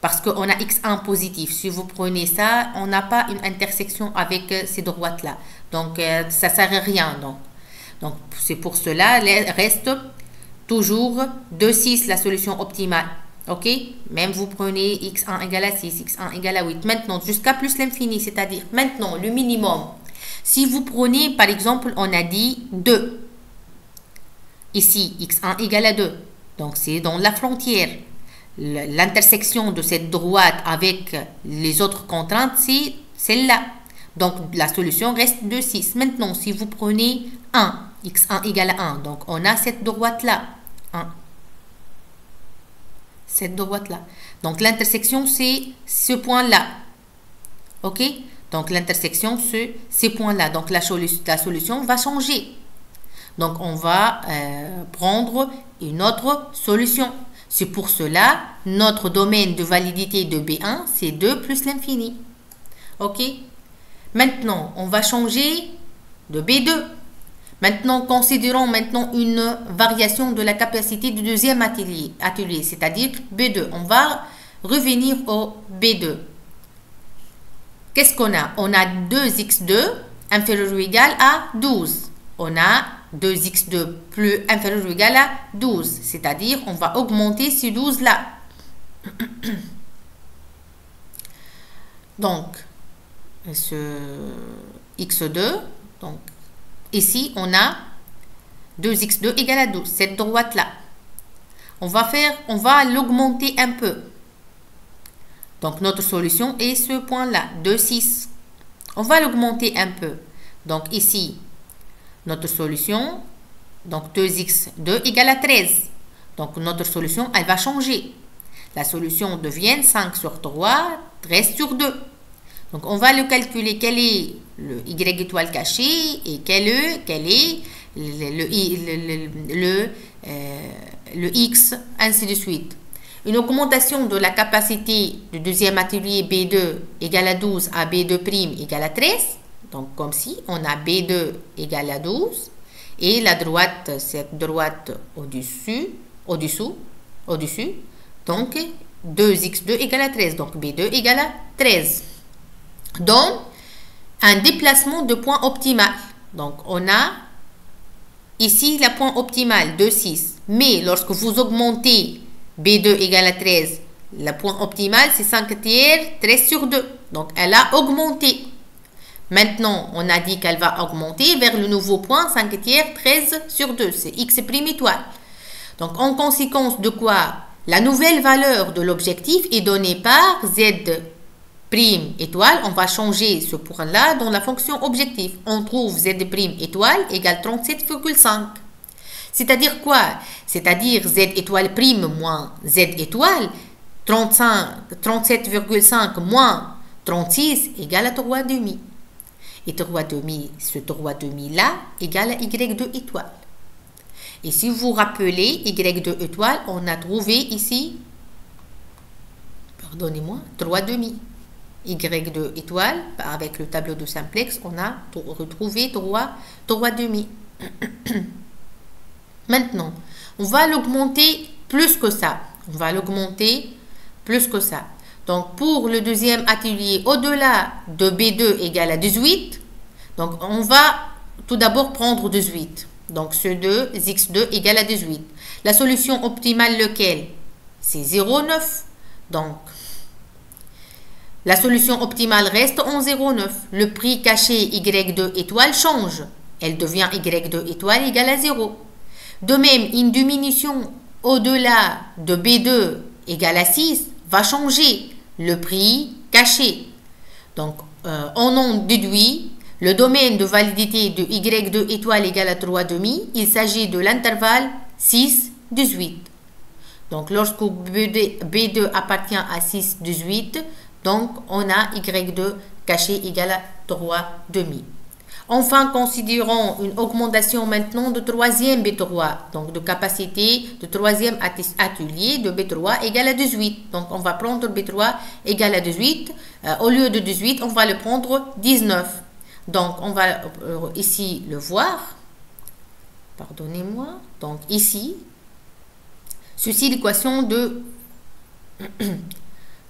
A: Parce qu'on a x1 positif. Si vous prenez ça, on n'a pas une intersection avec ces droites-là. Donc, ça ne sert à rien. Donc c'est pour cela, reste toujours 2, 6 la solution optimale. OK? Même vous prenez x1 égale à 6, x1 égale à 8. Maintenant, jusqu'à plus l'infini, c'est-à-dire maintenant le minimum. Si vous prenez, par exemple, on a dit 2. Ici, x1 égale à 2. Donc, c'est dans la frontière. L'intersection de cette droite avec les autres contraintes, c'est celle-là. Donc, la solution reste 2, 6. Maintenant, si vous prenez 1, x1 égale à 1, donc on a cette droite-là. 1. Cette droite-là. Donc, l'intersection, c'est ce point-là. OK? Donc, l'intersection, c'est ces points-là. Donc, la solution va changer. Donc, on va prendre une autre solution. C'est pour cela, notre domaine de validité de B1, c'est 2 plus l'infini. OK? Maintenant, on va changer de B2. Maintenant, considérons maintenant une variation de la capacité du deuxième atelier c'est-à-dire B2. On va revenir au B2. Qu'est-ce qu'on a? On a 2x2 inférieur ou égal à 12. On a 2x2 plus inférieur ou égal à 12. C'est-à-dire, on va augmenter ces 12-là. Donc, ce x2, donc ici, on a 2x2 égale à 12, cette droite-là. On va l'augmenter un peu. Donc, notre solution est ce point-là, 2, 6. On va l'augmenter un peu. Donc, ici, notre solution, donc 2x2 égale à 13. Donc, notre solution, elle va changer. La solution devient 5 sur 3, 13 sur 2. Donc, on va le calculer. Quel est le y étoile caché et quel est le x, ainsi de suite. Une augmentation de la capacité du deuxième atelier B2 égale à 12 à B2' égale à 13. Donc, comme si on a B2 égale à 12 et la droite, cette droite au-dessus, donc 2x2 égale à 13. Donc, B2 égale à 13. Donc, un déplacement de point optimal. Donc, on a ici le point optimal de 6. Mais lorsque vous augmentez B2 égale à 13, le point optimal, c'est 5 tiers, 13 sur 2. Donc, elle a augmenté. Maintenant, on a dit qu'elle va augmenter vers le nouveau point 5 tiers, 13 sur 2. C'est x' étoile. Donc, en conséquence de quoi, la nouvelle valeur de l'objectif est donnée par z' étoile. On va changer ce point-là dans la fonction objectif. On trouve z' étoile égale 37,5. C'est-à-dire quoi? C'est-à-dire z étoile prime moins z étoile, 37,5 moins 36 égale à 3,5. Et 3,5, ce 3,5 là égale à y2 étoile. Et si vous vous rappelez, y2 étoile, on a trouvé ici, pardonnez-moi, 3,5. Y2 étoile, avec le tableau de simplex, on a retrouvé 3,5. Maintenant, on va l'augmenter plus que ça. On va l'augmenter plus que ça. Donc, pour le deuxième atelier, au-delà de B2 égale à 18, donc on va tout d'abord prendre 18. Donc, ce 2, x2 égale à 18. La solution optimale, lequel? C'est 0,9. Donc, la solution optimale reste en 0,9. Le prix caché y2 étoile change. Elle devient y2 étoile égale à 0. De même, une diminution au-delà de B2 égale à 6 va changer le prix caché. Donc, on en déduit le domaine de validité de y2 étoile égale à 3,5. Il s'agit de l'intervalle 6,18. Donc, lorsque B2 appartient à 6,18, Donc, on a Y2 caché égal à 3,5. Enfin, considérons une augmentation maintenant de troisième B3, donc de capacité de troisième atelier de B3 égale à 18. Donc, on va prendre B3 égale à 18. Au lieu de 18, on va le prendre 19. Donc, on va ici le voir. Pardonnez-moi. Donc, ici, ceci l'équation de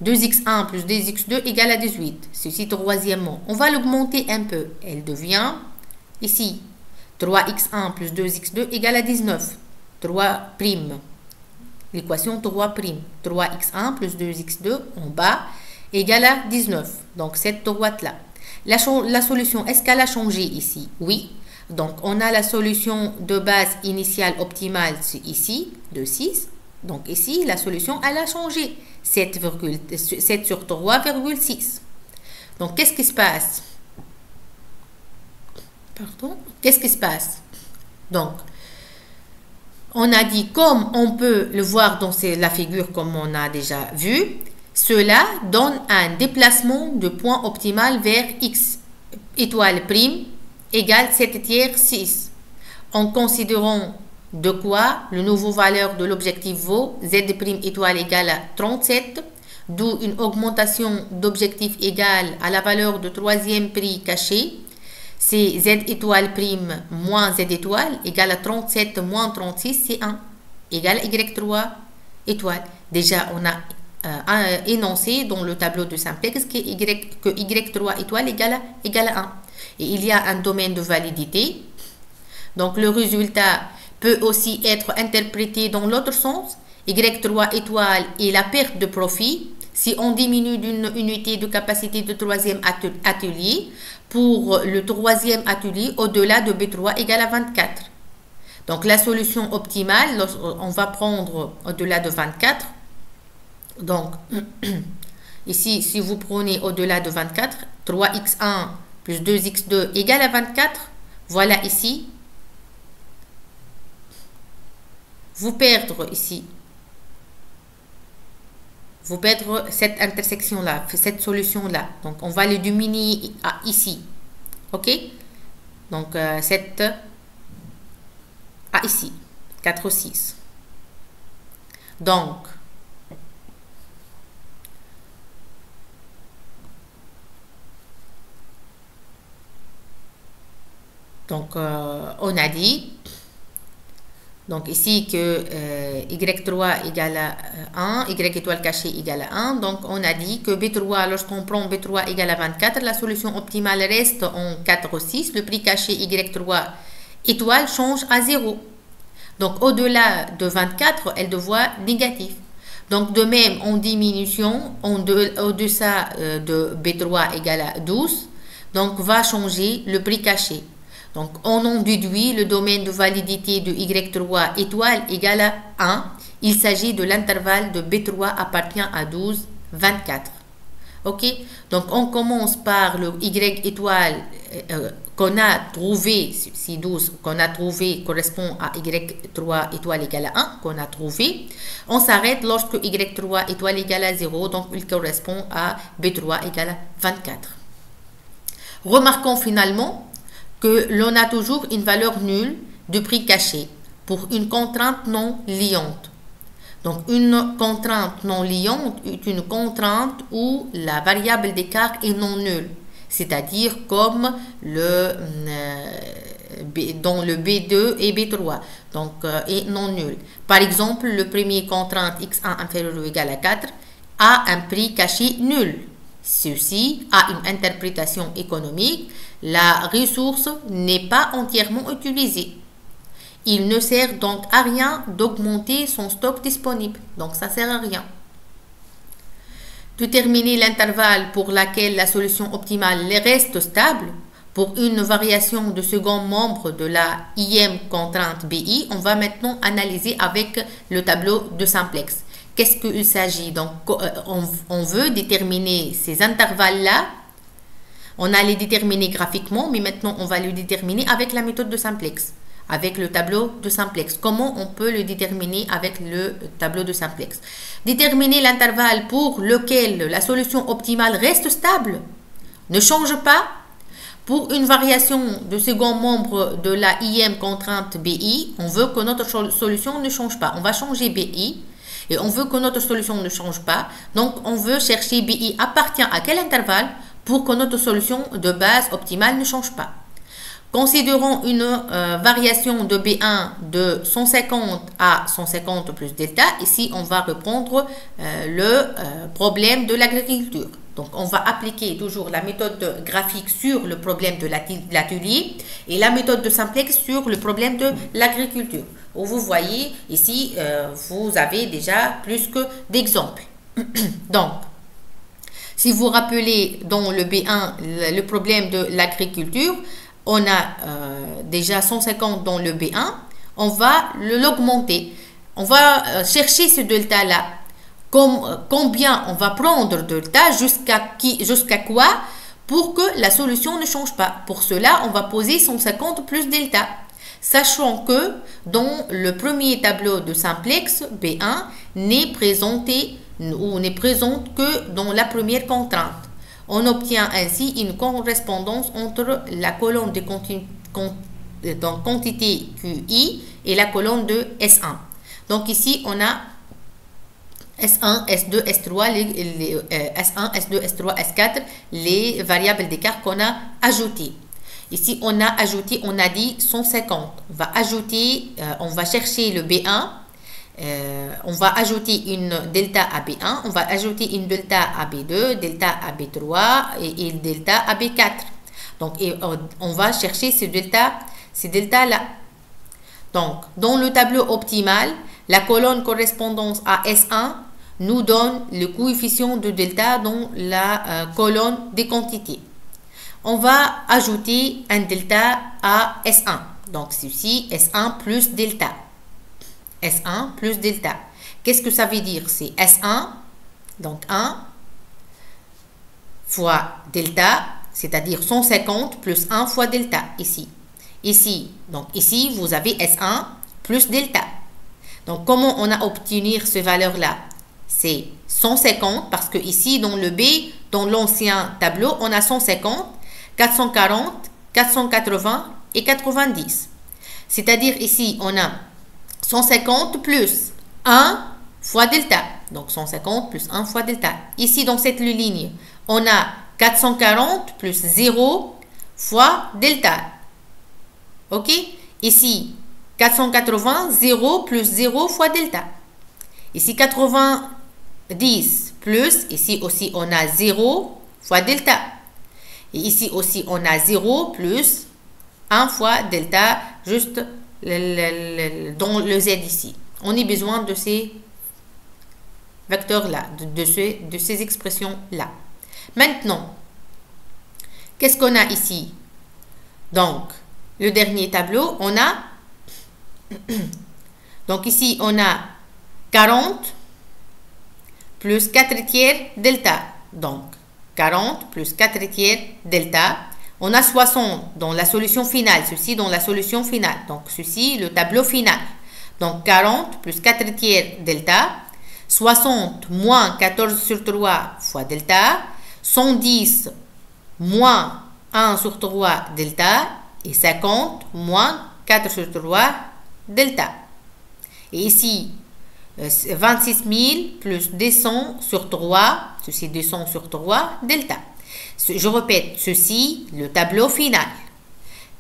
A: 2x1 plus 2x2 égale à 18. Ceci troisièmement. On va l'augmenter un peu. Elle devient ici 3x1 plus 2x2 égale à 19. 3'. L'équation 3'. 3x1 plus 2x2 en bas égale à 19. Donc cette droite-là. La solution, est-ce qu'elle a changé ici? Oui. Donc on a la solution de base initiale optimale ici, de 6. Donc ici, la solution, elle a changé. 7 sur 3,6. Donc, qu'est-ce qui se passe? Pardon? Qu'est-ce qui se passe? Donc, on a dit, comme on peut le voir dans la figure comme on a déjà vu, cela donne un déplacement de point optimal vers x étoile prime égale 7 tiers 6. En considérant de quoi le nouveau valeur de l'objectif vaut z' étoile égale à 37, d'où une augmentation d'objectif égale à la valeur de troisième prix caché, c'est z étoile prime moins z étoile égale à 37 moins 36, c'est 1, égale à y3 étoile. Déjà, on a énoncé dans le tableau de simplex que y3 étoile égale à 1. Et il y a un domaine de validité. Donc, le résultat peut aussi être interprété dans l'autre sens. Y3 étoile est la perte de profit si on diminue d'une unité de capacité de troisième atelier pour le troisième atelier au-delà de B3 égale à 24. Donc la solution optimale, on va prendre au-delà de 24. Donc ici, si vous prenez au-delà de 24, 3x1 plus 2x2 égale à 24, voilà ici. Vous perdre ici. Vous perdre cette intersection-là, cette solution-là. Donc, on va le diminuer à ici. OK? Donc, cette à ici. 4, 6. Donc, on a dit donc ici que y3 égale à 1, y étoile cachée égale à 1. Donc on a dit que B3, lorsqu'on prend B3 égale à 24, la solution optimale reste en 4, 6. Le prix caché y3 étoile change à 0. Donc au-delà de 24, elle devient négative. Donc de même, en diminution, au-deçà de B3 égale à 12, donc va changer le prix caché. Donc, on en déduit le domaine de validité de Y3 étoile égale à 1. Il s'agit de l'intervalle de B3 appartient à 12, 24. OK? Donc, on commence par le Y étoile qu'on a trouvé, si 12 qu'on a trouvé correspond à Y3 étoile égale à 1, qu'on a trouvé. On s'arrête lorsque Y3 étoile égale à 0, donc il correspond à B3 égale à 24. Remarquons finalement que l'on a toujours une valeur nulle de prix caché pour une contrainte non liante. Donc, une contrainte non liante est une contrainte où la variable d'écart est non nulle, c'est-à-dire comme dans le B2 et B3, donc est non nul. Par exemple, le premier contrainte x1 inférieur ou égal à 4 a un prix caché nul. Ceci a une interprétation économique. La ressource n'est pas entièrement utilisée. Il ne sert donc à rien d'augmenter son stock disponible. Donc, ça ne sert à rien. Déterminer l'intervalle pour laquelle la solution optimale reste stable. Pour une variation de second membre de la IM contrainte BI, on va maintenant analyser avec le tableau de simplex. Qu'est-ce qu'il s'agit? Donc, on veut déterminer ces intervalles-là. On a les déterminés graphiquement, mais maintenant, on va les déterminer avec la méthode de simplex. avec le tableau de simplex. Comment on peut le déterminer avec le tableau de simplex? Déterminer l'intervalle pour lequel la solution optimale reste stable, ne change pas. Pour une variation de second membre de la IM contrainte BI, on veut que notre solution ne change pas. On va changer BI et on veut que notre solution ne change pas. Donc, on veut chercher BI appartient à quel intervalle pour que notre solution de base optimale ne change pas. Considérons une variation de B1 de 150 à 150 plus delta. Ici, on va reprendre le problème de l'agriculture. Donc, on va appliquer toujours la méthode graphique sur le problème de l'atelier et la méthode de simplex sur le problème de l'agriculture. Vous voyez ici, vous avez déjà plus que d'exemples. Donc, si vous rappelez dans le B1, le problème de l'agriculture, on a déjà 150 dans le B1, on va l'augmenter. On va chercher ce delta-là. Combien on va prendre de delta jusqu'à quoi pour que la solution ne change pas. Pour cela, on va poser 150 plus delta. Sachant que dans le premier tableau de simplex, B1 n'est présenté ou n'est présente que dans la première contrainte. On obtient ainsi une correspondance entre la colonne de quantité QI et la colonne de S1. Donc ici, on a S1, S2, S3, S1, S2, S3, S4, les variables d'écart qu'on a ajoutées. Ici, on a ajouté, on a dit 150. On va ajouter, on va chercher le B1. On va ajouter une delta à B1, on va ajouter une delta à B2, delta à B3 et une delta à B4. Donc, on va chercher ces deltas-là. Donc, dans le tableau optimal, la colonne correspondance à S1 nous donne le coefficient de delta dans la colonne des quantités. On va ajouter un delta à S1. Donc, ceci, S1 plus delta. S1 plus delta. Qu'est-ce que ça veut dire? C'est S1, donc 1, fois delta, c'est-à-dire 150 plus 1 fois delta, ici. Donc ici, vous avez S1 plus delta. Donc, comment on a obtenu ces valeurs-là? C'est 150, parce que ici, dans le B, dans l'ancien tableau, on a 150, 440, 480 et 90. C'est-à-dire ici, on a 150 plus 1 fois delta. Donc, 150 plus 1 fois delta. Ici, dans cette ligne, on a 440 plus 0 fois delta. OK? Ici, 480, 0 plus 0 fois delta. Ici, 90 plus, ici aussi, on a 0 fois delta. Et ici aussi, on a 0 plus 1 fois delta, juste dans le Z ici. On a besoin de ces vecteurs-là, de ces expressions-là. Maintenant, qu'est-ce qu'on a ici? Donc, le dernier tableau, on a... Donc ici, on a 40 plus 4 tiers delta. Donc, 40 plus 4 tiers delta. On a 60 dans la solution finale. Ceci dans la solution finale. Donc, ceci, le tableau final. Donc, 40 plus 4 tiers delta. 60 moins 14 sur 3 fois delta. 110 moins 1 sur 3 delta. Et 50 moins 4 sur 3 delta. Et ici, 26 000 plus 200 sur 3, ceci 200 sur 3, delta. Je répète, ceci, le tableau final.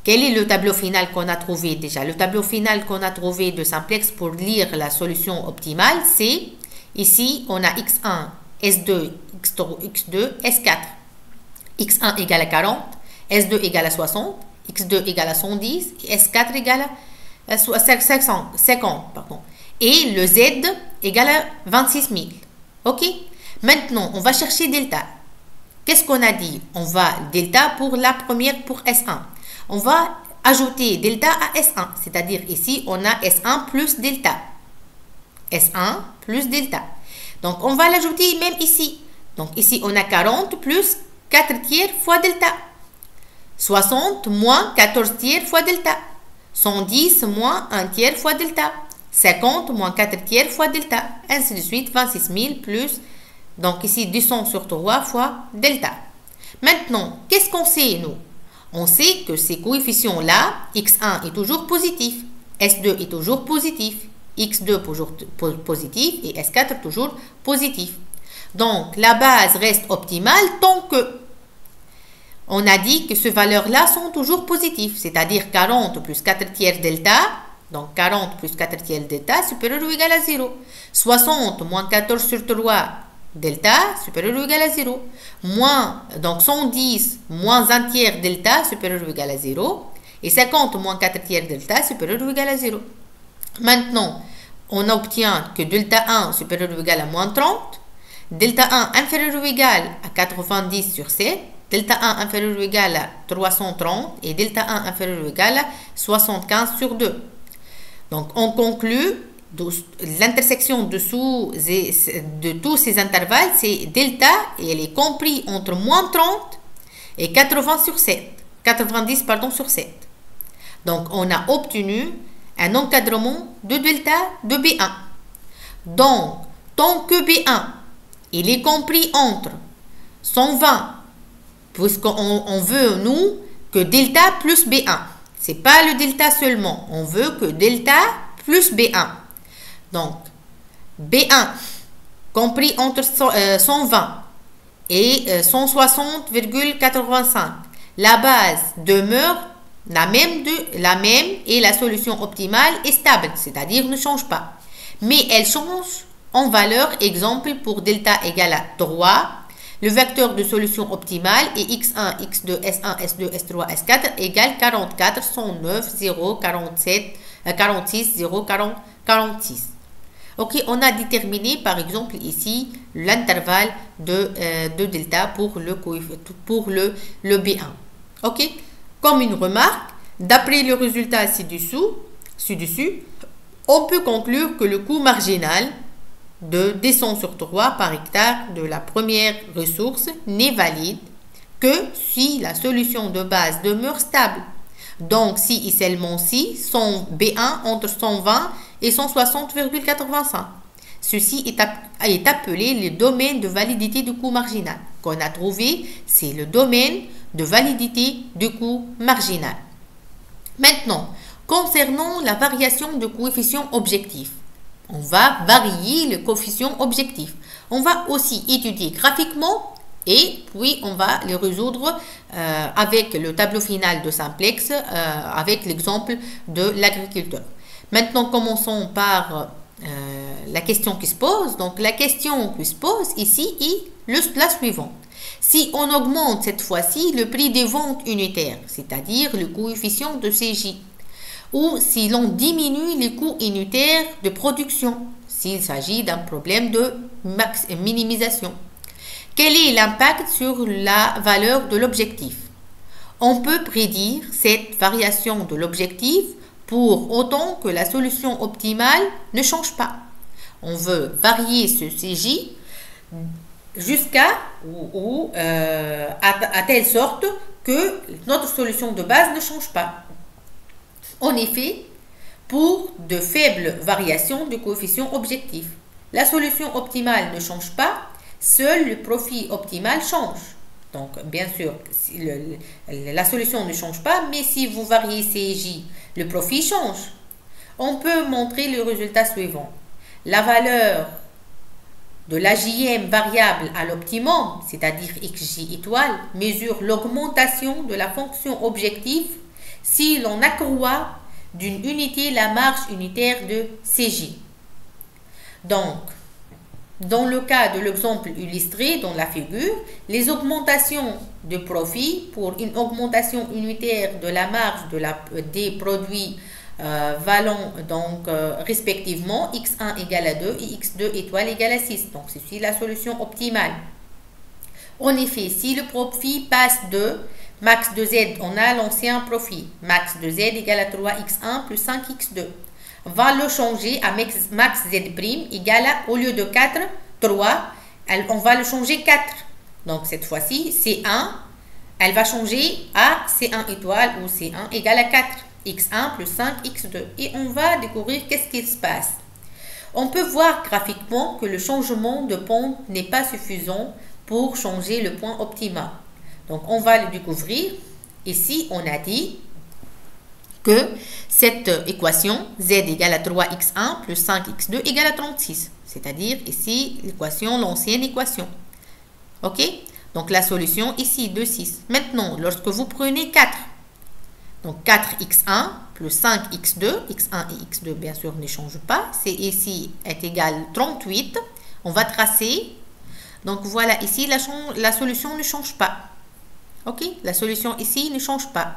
A: Quel est le tableau final qu'on a trouvé déjà? Le tableau final qu'on a trouvé de simplex pour lire la solution optimale, c'est ici, on a x1, s2, x2, s4. x1 égale à 40, s2 égale à 60, x2 égale à 110, et s4 égale à 50. Pardon. Et le z égale à 26 000. OK? Maintenant, on va chercher delta. Qu'est-ce qu'on a dit? On va delta pour la première, pour S1. On va ajouter delta à S1. C'est-à-dire ici, on a S1 plus delta. S1 plus delta. Donc, on va l'ajouter même ici. Donc, ici, on a 40 plus 4 tiers fois delta. 60 moins 14 tiers fois delta. 110 moins 1 tiers fois delta. 50 moins 4 tiers fois delta. Ainsi de suite, 26 000 plus, donc ici 200 sur 3 fois delta. Maintenant, qu'est-ce qu'on sait, nous? On sait que ces coefficients-là, x1 est toujours positif, s2 est toujours positif, x2 toujours positif et s4 toujours positif. Donc, la base reste optimale tant que on a dit que ces valeurs-là sont toujours positives, c'est-à-dire 40 plus 4 tiers delta, donc 40 plus 4 tiers delta supérieur ou égal à 0. 60 moins 14 sur 3 delta supérieur ou égal à 0. Donc 110 moins 1 tiers delta supérieur ou égal à 0. Et 50 moins 4 tiers delta supérieur ou égal à 0. Maintenant, on obtient que delta 1 supérieur ou égal à moins 30. Delta 1 inférieur ou égal à 90 sur 7. Delta 1 inférieur ou égal à 330. Et delta 1 inférieur ou égal à 75 sur 2. Donc, on conclut l'intersection de tous ces intervalles, c'est delta, et elle est comprise entre moins 30 et 90 sur 7. Donc, on a obtenu un encadrement de delta de B1. Donc, tant que B1, il est compris entre 120, puisqu'on veut, nous, que delta plus B1. Ce n'est pas le delta seulement. On veut que delta plus B1. Donc, B1 compris entre 120 et 160,85. La base demeure la même et la solution optimale est stable, c'est-à-dire ne change pas. Mais elle change en valeur, exemple pour delta égale à 3. Le vecteur de solution optimale est x1, x2, s1, s2, s3, s4 égale 44, 109, 0, 47, 46, 0, 40, 46. Ok, on a déterminé par exemple ici l'intervalle de delta pour le B1. Ok, comme une remarque, d'après le résultat ci-dessus, on peut conclure que le coût marginal de D100 sur 3 par hectare de la première ressource n'est valide que si la solution de base demeure stable. Donc, si et seulement si son B1 entre 120 et 160,85. Ceci est appelé le domaine de validité du coût marginal. Qu'on a trouvé, c'est le domaine de validité du coût marginal. Maintenant, concernant la variation de coefficient objectif, on va varier le coefficient objectif. On va aussi étudier graphiquement et puis on va les résoudre avec le tableau final de simplex avec l'exemple de l'agriculteur. Maintenant, commençons par la question qui se pose. Donc, la question qui se pose ici est la suivante. Si on augmente cette fois-ci le prix des ventes unitaires, c'est-à-dire le coefficient de CJ, ou si l'on diminue les coûts unitaires de production, s'il s'agit d'un problème de minimisation. Quel est l'impact sur la valeur de l'objectif? On peut prédire cette variation de l'objectif pour autant que la solution optimale ne change pas. On veut varier ce CJ jusqu'à à telle sorte que notre solution de base ne change pas. En effet, pour de faibles variations de coefficient objectif, la solution optimale ne change pas, seul le profit optimal change. Donc, bien sûr, la solution ne change pas, mais si vous variez CJ, le profit change. On peut montrer le résultat suivant. La valeur de la JM variable à l'optimum, c'est-à-dire XJ étoile, mesure l'augmentation de la fonction objective si l'on accroît d'une unité la marge unitaire de CJ. Donc, dans le cas de l'exemple illustré dans la figure, les augmentations de profit pour une augmentation unitaire de la marge des produits valant donc respectivement x1 égale à 2 et x2 étoile égale à 6. Donc, c'est la solution optimale. En effet, si le profit passe de max de z, on a l'ancien profit, max de z égale à 3x1 plus 5x2. Va le changer à max z' égale à, au lieu de 4, 3, on va le changer 4. Donc, cette fois-ci, C1, elle va changer à C1 étoile ou C1 égale à 4. x1 plus 5x2. Et on va découvrir qu'est-ce qui se passe. On peut voir graphiquement que le changement de pente n'est pas suffisant pour changer le point optimal. Donc, on va le découvrir. Ici, on a dit que cette équation, z égale à 3x1 plus 5x2 égale à 36. C'est-à-dire ici, l'équation, l'ancienne équation. OK? Donc, la solution ici de 6. Maintenant, lorsque vous prenez 4, donc 4x1 plus 5x2, x1 et x2 bien sûr ne changent pas, c'est ici est égal à 38. On va tracer. Donc voilà, ici la solution ne change pas. OK? La solution ici ne change pas.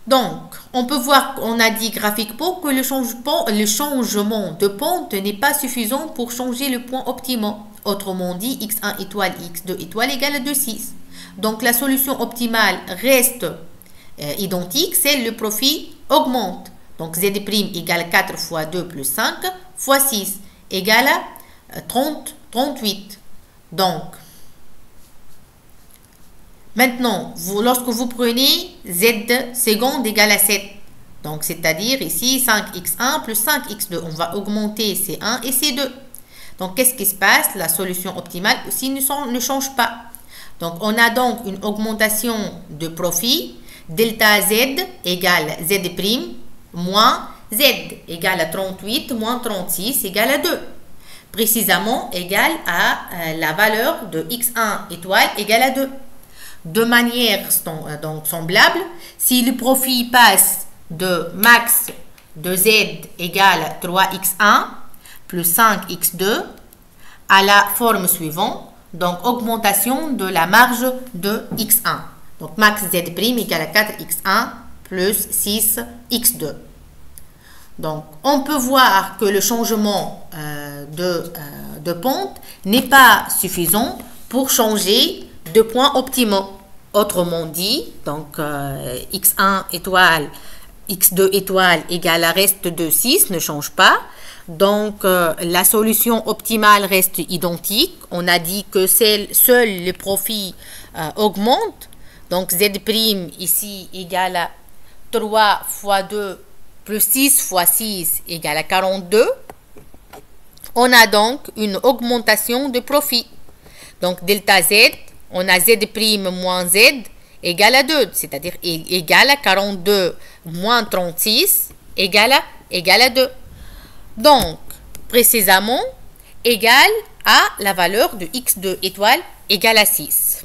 A: Donc, on peut voir, on a dit graphiquement que le changement de pente n'est pas suffisant pour changer le point optimal. Autrement dit, x1 étoile et x2 étoile égale à 2, 6. Donc, la solution optimale reste identique, c'est le profit augmente. Donc, z' égale 4 fois 2 plus 5 fois 6 égale à 38. Donc, maintenant, lorsque vous prenez z seconde égale à 7, donc c'est-à-dire ici 5x1 plus 5x2, on va augmenter C1 et C2. Donc, qu'est-ce qui se passe? La solution optimale aussi ne change pas. Donc, on a donc une augmentation de profit. Delta z égale z' moins z égale à 38 moins 36 égale à 2. Précisément égale à la valeur de x1 étoile égale à 2. De manière donc semblable, si le profit passe de max de z égale à 3x1 plus 5x2 à la forme suivante, donc augmentation de la marge de x1. Donc max z' égale à 4x1 plus 6x2. Donc on peut voir que le changement de pente n'est pas suffisant pour changer de point optimaux. Autrement dit, donc x1 étoile, x2 étoile égale à reste de 6 ne change pas. Donc la solution optimale reste identique. On a dit que seul le profit augmente. Donc z' ici égale à 3 fois 2 plus 6 fois 6 égale à 42. On a donc une augmentation de profit. Donc delta z, on a z' moins z égale à 2, c'est-à-dire égale à 42 moins 36 égale à 2. Donc, précisément, égale à la valeur de x2 étoile égale à 6.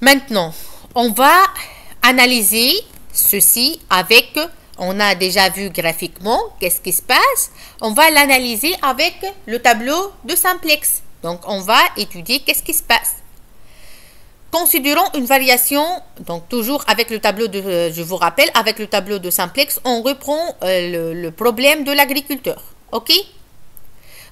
A: Maintenant, on va analyser ceci avec, on a déjà vu graphiquement qu'est-ce qui se passe. On va l'analyser avec le tableau de simplex. Donc, on va étudier qu'est-ce qui se passe. Considérons une variation, donc toujours avec le tableau de, je vous rappelle, avec le tableau de simplex, on reprend le problème de l'agriculteur. OK?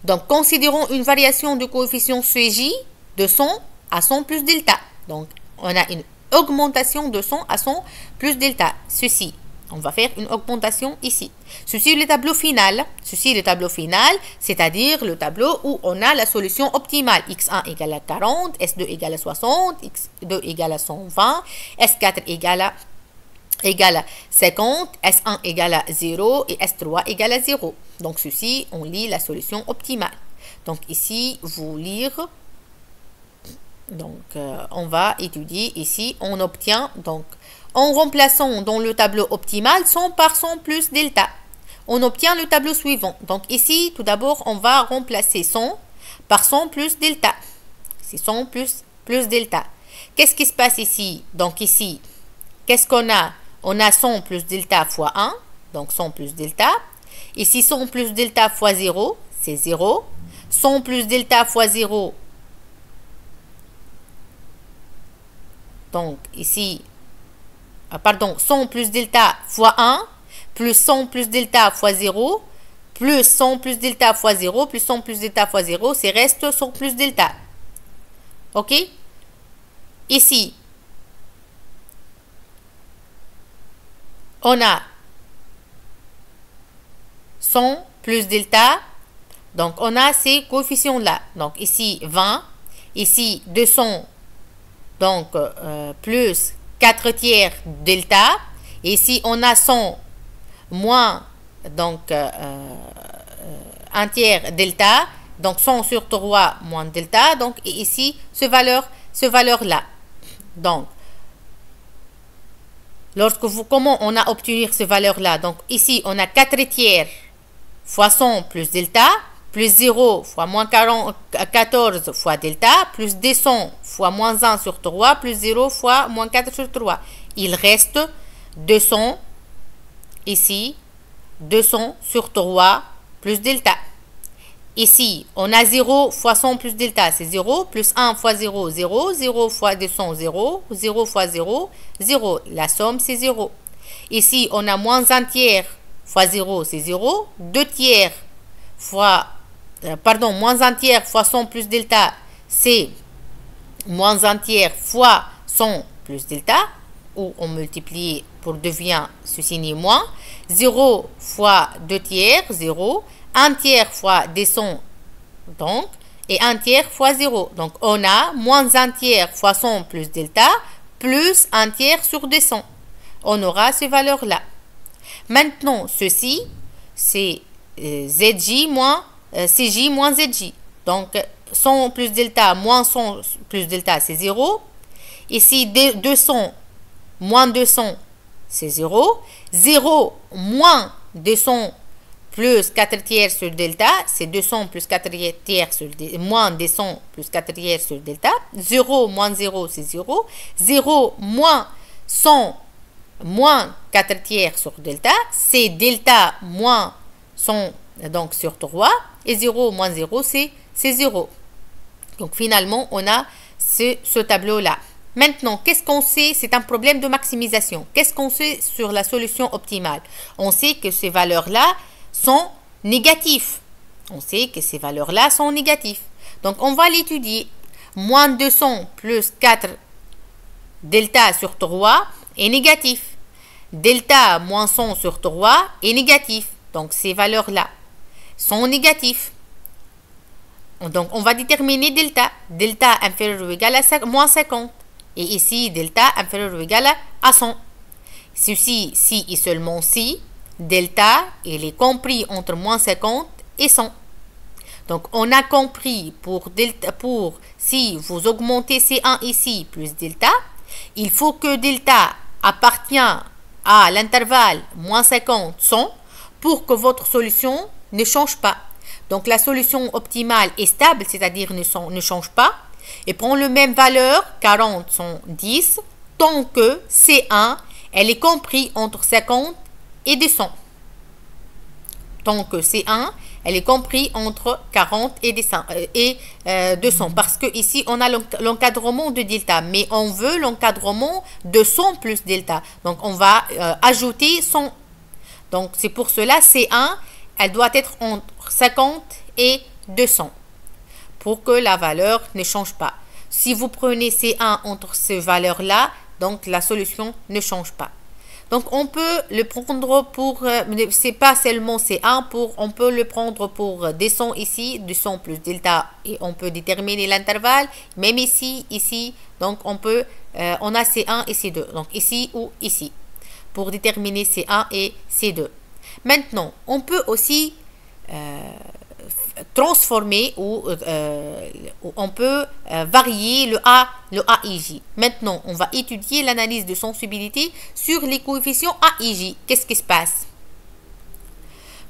A: Donc, considérons une variation de coefficient CJ de 100 à 100 plus delta. Donc, on a une augmentation de 100 à 100 plus delta. Ceci, on va faire une augmentation ici. Ceci est le tableau final. Ceci est le tableau final, c'est-à-dire le tableau où on a la solution optimale. x1 égale à 40, s2 égale à 60, x2 égale à 120, s4 égale à 50, S1 égale à 0 et S3 égale à 0. Donc, ceci, on lit la solution optimale. Donc, ici, vous lire. Donc, on va étudier ici. On obtient, donc, en remplaçant dans le tableau optimal 100 par 100 plus delta, on obtient le tableau suivant. Donc, ici, tout d'abord, on va remplacer 100 par 100 plus delta. C'est 100 plus delta. Qu'est-ce qui se passe ici? Donc, ici, qu'est-ce qu'on a? On a 100 plus delta fois 1, donc 100 plus delta. Ici, 100 plus delta fois 0, c'est 0. 100 plus delta fois 0, donc ici, pardon, 100 plus delta fois 1, plus 100 plus delta fois 0, plus 100 plus delta fois 0, plus 100 plus delta fois 0, c'est reste 100 plus delta. OK? Ici, on a 100 plus delta, donc on a ces coefficients-là. Donc ici 20, ici 200, donc plus 4 tiers delta. Et ici, on a 100 moins, donc, 1 tiers delta. Donc, 100 sur 3 moins delta. Donc, et ici, ce valeur-là. Donc, comment on a obtenu ce valeur-là? Donc, ici, on a 4 tiers fois 100 plus delta, plus 0 fois moins 14 fois delta, plus 200 fois moins 1 sur 3, plus 0 fois moins 4 sur 3. Il reste 200, ici, 200 sur 3 plus delta. Ici, on a 0 fois 100 plus delta, c'est 0, plus 1 fois 0, 0, 0 fois 200, 0, 0 fois 0, 0. La somme, c'est 0. Ici, on a moins 1 tiers fois 0, c'est 0. 2 tiers fois, moins 1 tiers fois 100 plus delta, c'est moins 1 tiers fois 100 plus delta, où on multiplie pour devient ce signe moins. 0 fois 2 tiers, 0. 1 tiers fois 200, donc, et 1 tiers fois 0. Donc, on a moins 1 tiers fois 100 plus delta, plus 1 tiers sur 200. On aura ces valeurs-là. Maintenant, ceci, c'est ZJ moins CJ moins ZJ. Donc, 100 plus delta moins 100 plus delta, c'est 0. Ici, 200 moins 200, c'est 0. 0 moins 200 plus 4 tiers sur delta, c'est 200 plus 4 tiers sur moins 200 plus 4 tiers sur delta. 0 moins 0, c'est 0. 0 moins 100 moins 4 tiers sur delta, c'est delta moins 100 donc sur 3. Et 0 moins 0, c'est 0. Donc finalement, on a ce tableau-là. Maintenant, qu'est-ce qu'on sait? C'est un problème de maximisation. Qu'est-ce qu'on sait sur la solution optimale? On sait que ces valeurs-là sont négatifs. On sait que ces valeurs-là sont négatifs. Donc, on va l'étudier. Moins 200 plus 4 delta sur 3 est négatif. Delta moins 100 sur 3 est négatif. Donc, ces valeurs-là sont négatifs. Donc, on va déterminer delta. Delta inférieur ou égal à moins 50. Et ici, delta inférieur ou égal à 100. Ceci, si et seulement si, delta, il est compris entre moins 50 et 100. Donc, on a compris pour si vous augmentez C1 ici plus delta, il faut que delta appartient à l'intervalle moins 50, 100 pour que votre solution ne change pas. Donc, la solution optimale est stable, c'est-à-dire ne change pas, et prend la même valeur, 40, 110, tant que C1, elle est compris entre 50 et 200. Tant que C1, elle est compris entre 40 et 200. Parce que ici, on a l'encadrement de delta, mais on veut l'encadrement de 100 plus delta. Donc, on va ajouter 100. Donc, c'est pour cela, C1, elle doit être entre 50 et 200 pour que la valeur ne change pas. Si vous prenez C1 entre ces valeurs-là, donc la solution ne change pas. Donc, on peut le prendre pour, c'est pas seulement C1, on peut le prendre pour 200 ici, 200 plus delta, et on peut déterminer l'intervalle, même ici, donc on a C1 et C2, donc ici ou ici, pour déterminer C1 et C2. Maintenant, on peut aussi transformer ou on peut varier le AIJ. Maintenant, on va étudier l'analyse de sensibilité sur les coefficients AIJ. Qu'est-ce qui se passe?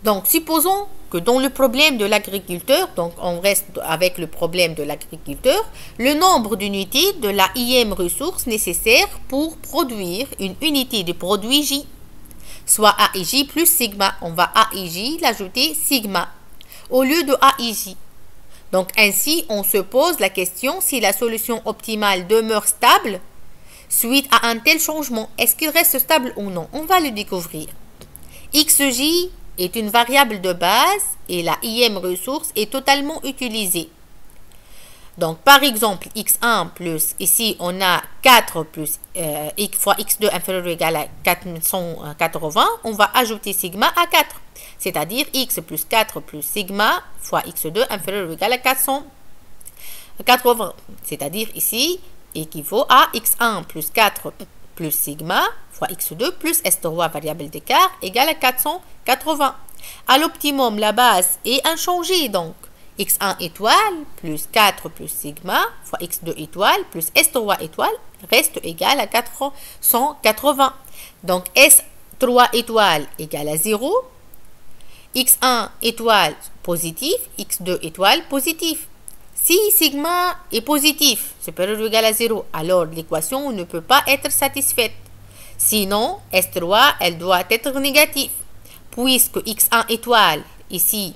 A: Donc, supposons que dans le problème de l'agriculteur, donc on reste avec le problème de l'agriculteur, le nombre d'unités de la IM ressource nécessaire pour produire une unité de produit J, soit AIJ plus sigma. On va AIJ l'ajouter sigma au lieu de AIJ. Donc, ainsi, on se pose la question si la solution optimale demeure stable suite à un tel changement. Est-ce qu'il reste stable ou non? On va le découvrir. XJ est une variable de base et la IM ressource est totalement utilisée. Donc, par exemple, x1 plus, ici, on a 4 plus x fois x2 inférieur ou égal à 480. On va ajouter sigma à 4. C'est-à-dire x plus 4 plus sigma fois x2 inférieur ou égal à 480. C'est-à-dire ici, équivaut à x1 plus 4 plus sigma fois x2 plus S3 variable d'écart égale à 480. À l'optimum, la base est inchangée, donc x1 étoile plus 4 plus sigma fois x2 étoile plus S3 étoile reste égal à 480. Donc S3 étoile égale à 0, x1 étoile positif, x2 étoile positif. Si sigma est positif, supérieur ou égal à 0, alors l'équation ne peut pas être satisfaite. Sinon, S3, elle doit être négative, puisque x1 étoile, ici,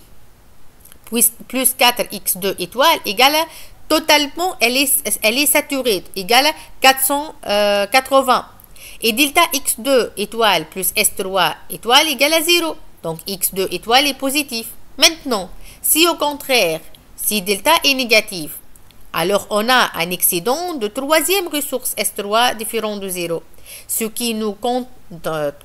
A: plus 4x2 étoile, égale à, totalement, elle est saturée, égale à 480. Et delta x2 étoile plus S3 étoile égale à 0. Donc, x2 étoile est positif. Maintenant, si au contraire, si delta est négatif, alors on a un excédent de troisième ressource S3 différent de 0, ce qui nous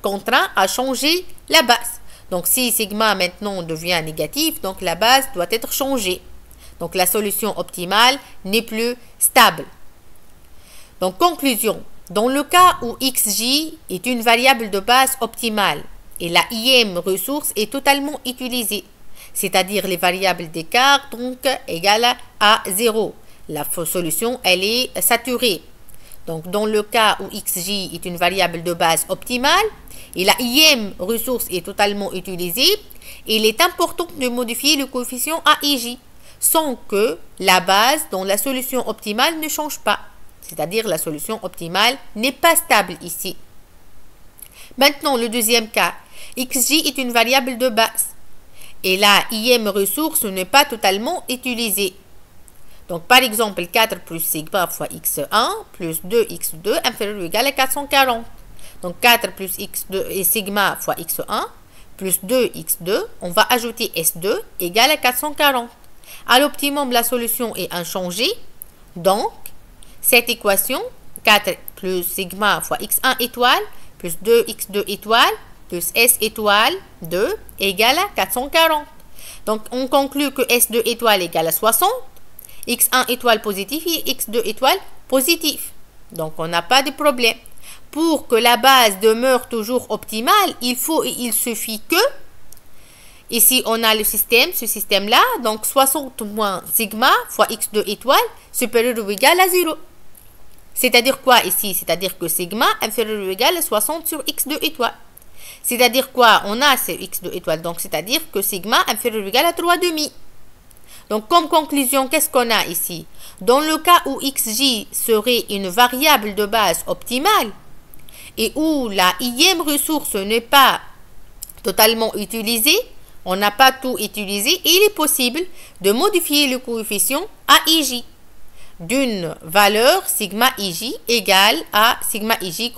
A: contraint à changer la base. Donc si sigma maintenant devient négatif, donc la base doit être changée. Donc la solution optimale n'est plus stable. Donc conclusion, dans le cas où xj est une variable de base optimale et la ième ressource est totalement utilisée, c'est-à-dire les variables d'écart donc égales à 0. La solution, elle est saturée. Donc, dans le cas où xj est une variable de base optimale et la ième ressource est totalement utilisée, il est important de modifier le coefficient aij sans que la base dans la solution optimale ne change pas. C'est-à-dire la solution optimale n'est pas stable ici. Maintenant, le deuxième cas, xj est une variable de base et la ième ressource n'est pas totalement utilisée. Donc, par exemple, 4 plus sigma fois x1 plus 2x2 inférieur ou égal à 440. Donc, 4 plus x2 et sigma fois x1 plus 2x2, on va ajouter s2 égale à 440. À l'optimum, la solution est inchangée. Donc, cette équation, 4 plus sigma fois x1 étoile plus 2x2 étoile plus S étoile 2 égale à 440. Donc, on conclut que S2 étoile égale à 60, X1 étoile positif et X2 étoile positif. Donc, on n'a pas de problème. Pour que la base demeure toujours optimale, il suffit que, ici, on a le système, ce système-là, donc 60 moins sigma fois X2 étoile supérieur ou égal à 0. C'est-à-dire quoi ici? C'est-à-dire que sigma inférieur ou égal à 60 sur X2 étoile. C'est-à-dire quoi? On a ce x2 étoile. Donc, c'est-à-dire que sigma inférieur ou égal à 3,5. Donc, comme conclusion, qu'est-ce qu'on a ici? Dans le cas où xj serait une variable de base optimale et où la ième ressource n'est pas totalement utilisée, on n'a pas tout utilisé, il est possible de modifier le coefficient aij d'une valeur sigma ij égale à sigma ij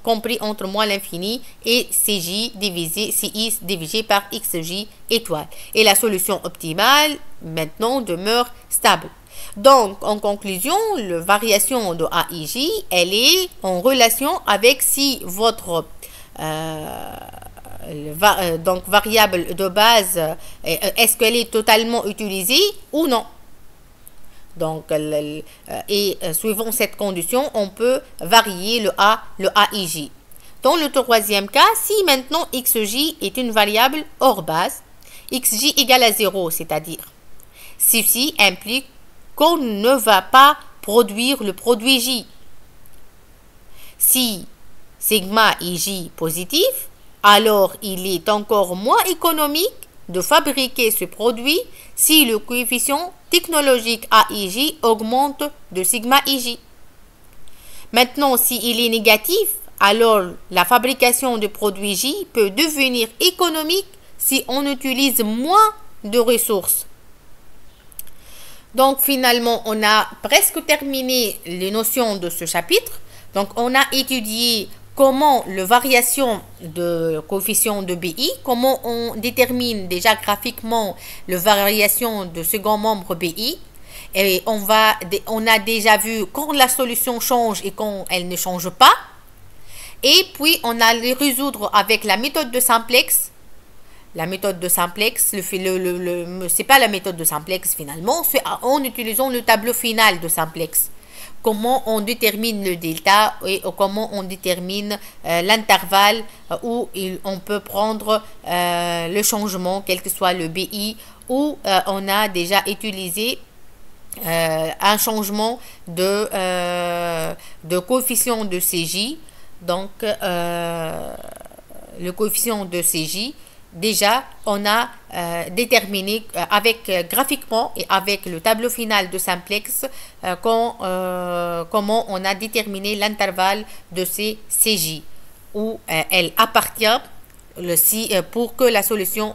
A: compris entre moins l'infini et ci divisé par xj étoile. Et la solution optimale maintenant demeure stable. Donc, en conclusion, la variation de aij, elle est en relation avec si votre donc variable de base, est-ce qu'elle est totalement utilisée ou non. Donc, suivant cette condition, on peut varier le aij. Dans le troisième cas, si maintenant xj est une variable hors base, xj égale à 0, c'est-à-dire ceci implique qu'on ne va pas produire le produit j. Si sigma est j positif, alors il est encore moins économique de fabriquer ce produit si le coefficient technologique aij augmente de sigma ij. Maintenant, s'il est négatif, alors la fabrication de produit j peut devenir économique si on utilise moins de ressources. Donc finalement, on a presque terminé les notions de ce chapitre. Donc on a étudié comment la variation de coefficient de BI, comment on détermine déjà graphiquement la variation de second membre BI. Et on a déjà vu quand la solution change et quand elle ne change pas. Et puis on a les résoudre avec la méthode de simplex. La méthode de simplex, c'est pas la méthode de simplex finalement, c'est en utilisant le tableau final de simplex comment on détermine le delta et comment on détermine l'intervalle où on peut prendre le changement, quel que soit le BI, où on a déjà utilisé un changement de coefficient de CJ. Donc, le coefficient de CJ, déjà, on a déterminé graphiquement et avec le tableau final de simplex comment on a déterminé l'intervalle de ces CJ, où elle appartient pour que la solution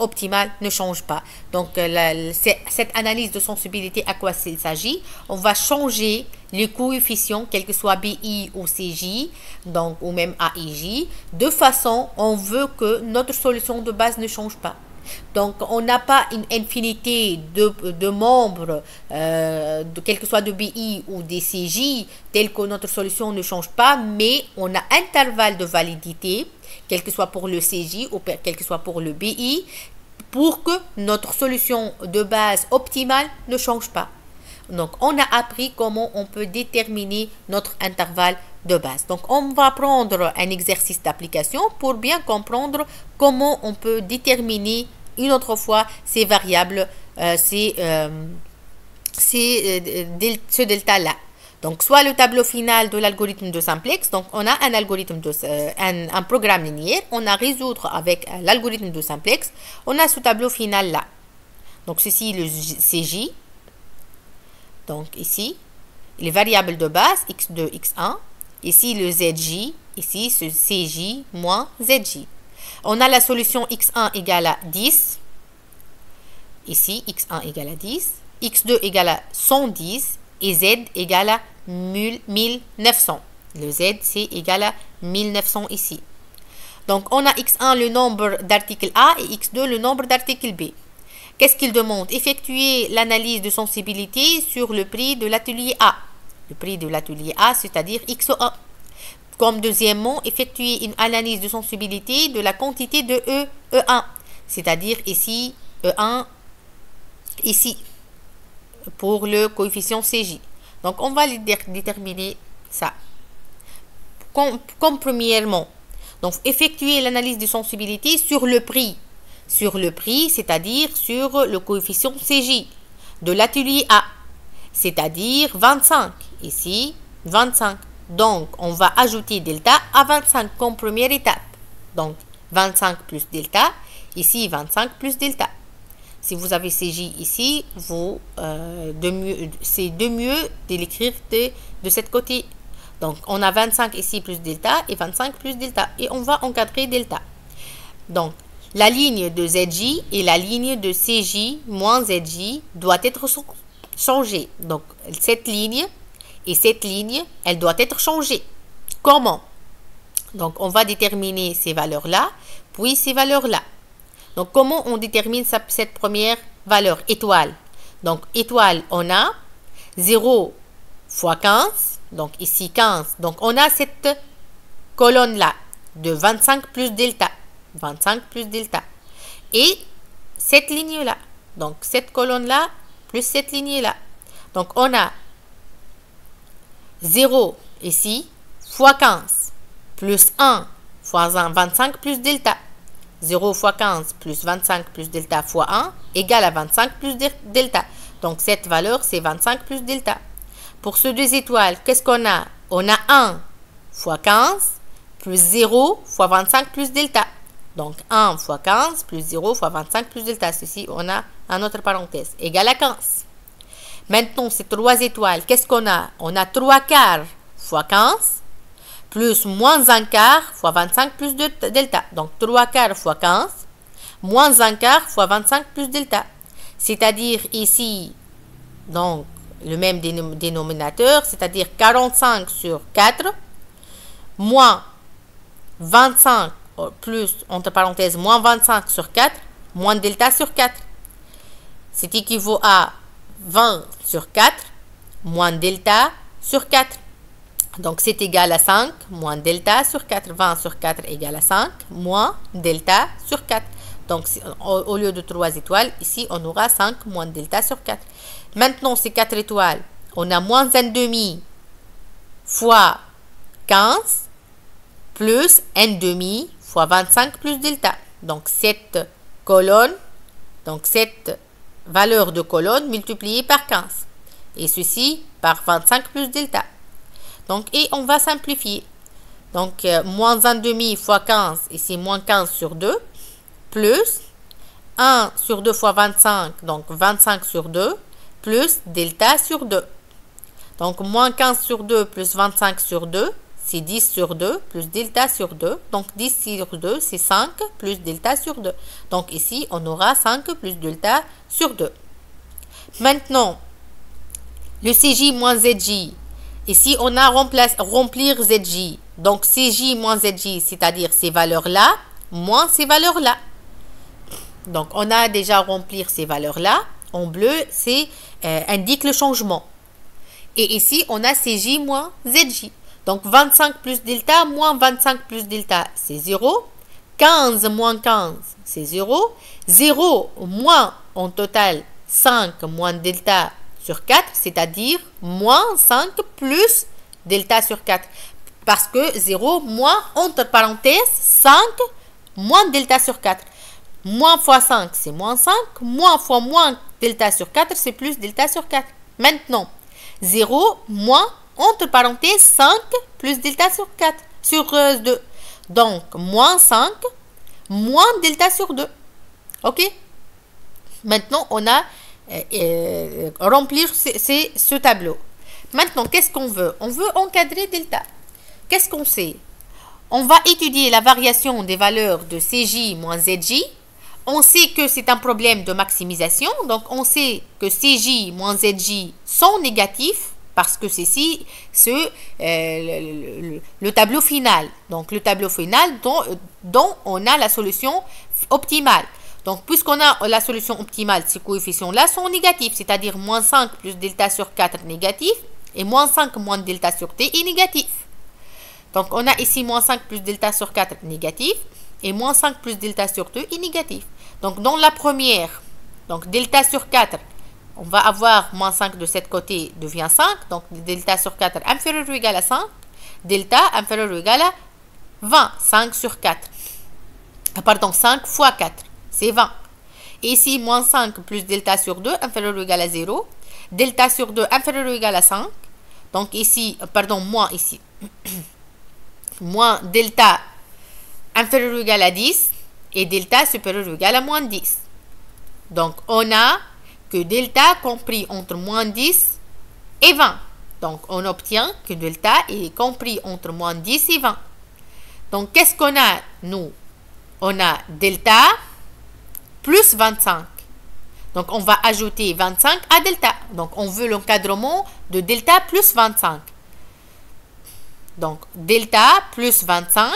A: optimale ne change pas. Donc, cette analyse de sensibilité, à quoi il s'agit? On va changer les coefficients, quel que soit BI ou CJ, donc, ou même AIJ, de façon, on veut que notre solution de base ne change pas. Donc, on n'a pas une infinité de membres, quel que soit de BI ou des CJ, tel que notre solution ne change pas, mais on a un intervalle de validité, quel que soit pour le CJ ou quel que soit pour le BI, pour que notre solution de base optimale ne change pas. Donc, on a appris comment on peut déterminer notre intervalle de base. Donc, on va prendre un exercice d'application pour bien comprendre comment on peut déterminer une autre fois ces variables, ce delta-là. Donc, soit le tableau final de l'algorithme de simplex. Donc, on a un algorithme un programme linéaire. On a résoudre avec l'algorithme de simplex. On a ce tableau final-là. Donc, ceci, le CJ. Donc, ici, les variables de base, x2, x1. Ici, le zj. Ici, ce cj moins zj. On a la solution x1 égale à 10. Ici, x1 égale à 10. x2 égale à 110. Et z égale à 1900. Le z, c'est égal à 1900 ici. Donc, on a x1 le nombre d'articles A et x2 le nombre d'articles B. Qu'est-ce qu'il demande? Effectuer l'analyse de sensibilité sur le prix de l'atelier A. Le prix de l'atelier A, c'est-à-dire x1. Comme deuxièmement, effectuer une analyse de sensibilité de la quantité de E1. C'est-à-dire ici, E1, ici, pour le coefficient CJ. Donc, on va déterminer ça. Comme premièrement, donc effectuer l'analyse de sensibilité sur le prix. Sur le prix, c'est-à-dire sur le coefficient CJ de l'atelier A. C'est-à-dire 25. Ici, 25. Donc, on va ajouter delta à 25 comme première étape. Donc, 25 plus delta. Ici, 25 plus delta. Si vous avez CJ ici, c'est de mieux de l'écrire de cette côté. Donc, on a 25 ici plus delta et 25 plus delta. Et on va encadrer delta. Donc, la ligne de ZJ et la ligne de CJ moins ZJ doit être changée. Donc, cette ligne et cette ligne, elle doit être changée. Comment? Donc, on va déterminer ces valeurs-là, puis ces valeurs-là. Donc, comment on détermine cette première valeur, étoile? Donc, étoile, on a 0 fois 15. Donc, ici, 15. Donc, on a cette colonne-là de 25 plus delta. 25 plus delta. Et cette ligne-là. Donc, cette colonne-là plus cette ligne-là. Donc, on a 0 ici fois 15 plus 1 fois 1, 25 plus delta. 0 fois 15 plus 25 plus delta fois 1 égale à 25 plus delta. Donc, cette valeur, c'est 25 plus delta. Pour ces deux étoiles, qu'est-ce qu'on a? On a 1 fois 15 plus 0 fois 25 plus delta. Donc, 1 fois 15 plus 0 fois 25 plus delta. Ceci, on a un autre parenthèse, égale à 15. Maintenant, ces trois étoiles, qu'est-ce qu'on a? On a 3 quarts fois 15 plus moins 1 quart fois 25 plus delta. Donc, 3 quarts fois 15 moins 1 quart fois 25 plus delta. C'est-à-dire ici, donc, le même dénominateur, c'est-à-dire 45 sur 4 moins 25 plus, entre parenthèses, moins 25 sur 4 moins delta sur 4. C'est équivaut à 20 sur 4 moins delta sur 4. Donc, c'est égal à 5 moins delta sur 4. 20 sur 4 égale à 5 moins delta sur 4. Donc, au lieu de 3 étoiles, ici, on aura 5 moins delta sur 4. Maintenant, ces 4 étoiles, on a moins 1/2 fois 15 plus 1/2 fois 25 plus delta. Donc cette colonne, donc cette valeur de colonne multipliée par 15. Et ceci par 25 plus delta. Donc, et on va simplifier. Donc, moins 1/2 fois 15, ici moins 15 sur 2, plus 1 sur 2 fois 25, donc 25 sur 2, plus delta sur 2. Donc, moins 15 sur 2 plus 25 sur 2, c'est 10 sur 2, plus delta sur 2. Donc, 10 sur 2, c'est 5, plus delta sur 2. Donc, ici, on aura 5 plus delta sur 2. Maintenant, le CJ moins ZJ. Ici, on a remplir ZJ. Donc, CJ moins ZJ, c'est-à-dire ces valeurs-là, moins ces valeurs-là. Donc, on a déjà remplir ces valeurs-là. En bleu, c'est indique le changement. Et ici, on a CJ moins ZJ. Donc, 25 plus delta moins 25 plus delta, c'est 0. 15 moins 15, c'est 0. 0 moins, en total, 5 moins delta sur 4, c'est-à-dire moins 5 plus delta sur 4. Parce que 0 moins, entre parenthèses, 5 moins delta sur 4. Moins fois 5, c'est moins 5. Moins fois moins delta sur 4, c'est plus delta sur 4. Maintenant, 0 moins, entre parenthèses, 5 plus delta sur 4, sur 2. Donc, moins 5, moins delta sur 2. OK? Maintenant, on a remplir ce tableau. Maintenant, qu'est-ce qu'on veut? On veut encadrer delta. Qu'est-ce qu'on sait? On va étudier la variation des valeurs de CJ moins ZJ. On sait que c'est un problème de maximisation. Donc, on sait que CJ moins ZJ sont négatifs parce que c'est ici le tableau final. Donc, le tableau final dont on a la solution optimale. Donc, puisqu'on a la solution optimale, ces coefficients-là sont négatifs, c'est-à-dire moins 5 plus delta sur 4 négatif, et moins 5 moins delta sur t est négatif. Donc, on a ici moins 5 plus delta sur 4 négatif, et moins 5 plus delta sur 2 est négatif. Donc, dans la première, donc delta sur 4, on va avoir moins 5 de cet côté devient 5, donc delta sur 4 inférieur ou égal à 5, delta inférieur ou égal à 20, 5 sur 4. Pardon, 5 fois 4. C'est 20. Et ici, moins 5 plus delta sur 2 inférieur ou égal à 0. Delta sur 2 inférieur ou égal à 5. Donc ici, pardon, moins ici. Moins delta inférieur ou égal à 10. Et delta supérieur ou égal à moins 10. Donc on a que delta compris entre moins 10 et 20. Donc on obtient que delta est compris entre moins 10 et 20. Donc qu'est-ce qu'on a, nous? On a delta plus 25. Donc, on va ajouter 25 à delta. Donc, on veut l'encadrement de delta plus 25. Donc, delta plus 25.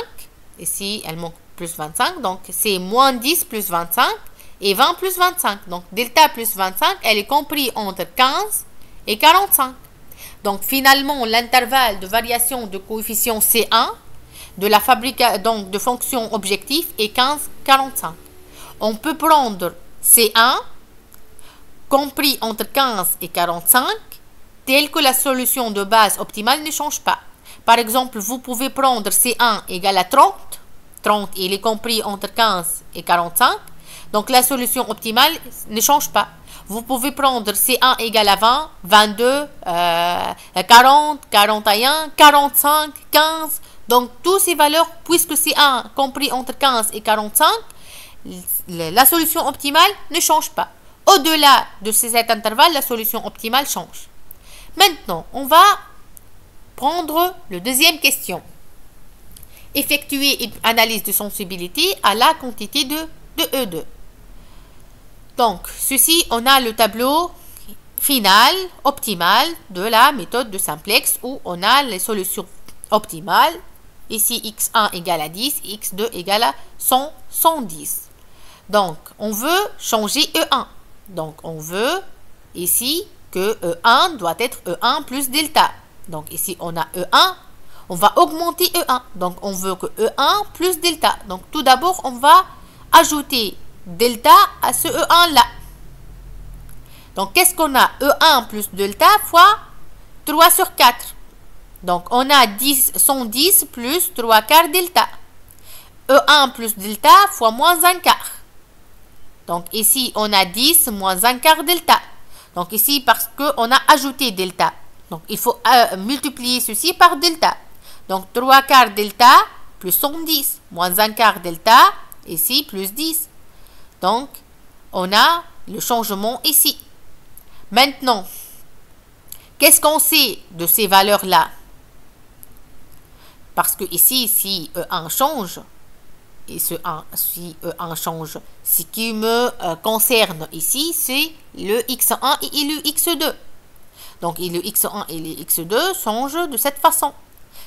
A: Ici, elle manque plus 25. Donc, c'est moins 10 plus 25 et 20 plus 25. Donc, delta plus 25, elle est comprise entre 15 et 45. Donc, finalement, l'intervalle de variation de coefficient C1 de la donc de fonction objectif est 15, 45. On peut prendre C1 compris entre 15 et 45 tel que la solution de base optimale ne change pas. Par exemple, vous pouvez prendre C1 égale à 30. 30, il est compris entre 15 et 45. Donc, la solution optimale ne change pas. Vous pouvez prendre C1 égale à 20, 22, 40, 41, 45, 15. Donc, toutes ces valeurs, puisque C1 compris entre 15 et 45, la solution optimale ne change pas. Au-delà de cet intervalle, la solution optimale change. Maintenant, on va prendre la deuxième question. Effectuer une analyse de sensibilité à la quantité de E2. Donc, ceci, on a le tableau final, optimal de la méthode de simplex où on a les solutions optimales. Ici, x1 égale à 10, x2 égale à 100, 110. Donc, on veut changer E1. Donc, on veut ici que E1 doit être E1 plus delta. Donc, ici, on a E1. On va augmenter E1. Donc, on veut que E1 plus delta. Donc, tout d'abord, on va ajouter delta à ce E1 là. Donc, qu'est-ce qu'on a? E1 plus delta fois 3 sur 4. Donc, on a 110 plus 3 quarts delta. E1 plus delta fois moins 1 quart. Donc, ici, on a 10 moins 1 quart delta. Donc, ici, parce qu'on a ajouté delta. Donc, il faut multiplier ceci par delta. Donc, 3 quarts delta plus 110 moins 1 quart delta, ici, plus 10. Donc, on a le changement ici. Maintenant, qu'est-ce qu'on sait de ces valeurs-là? Parce que ici, si E1 change, et si E1 change, ce qui me concerne ici, c'est le X1 et le X2. Donc, le X1 et le X2 changent de cette façon.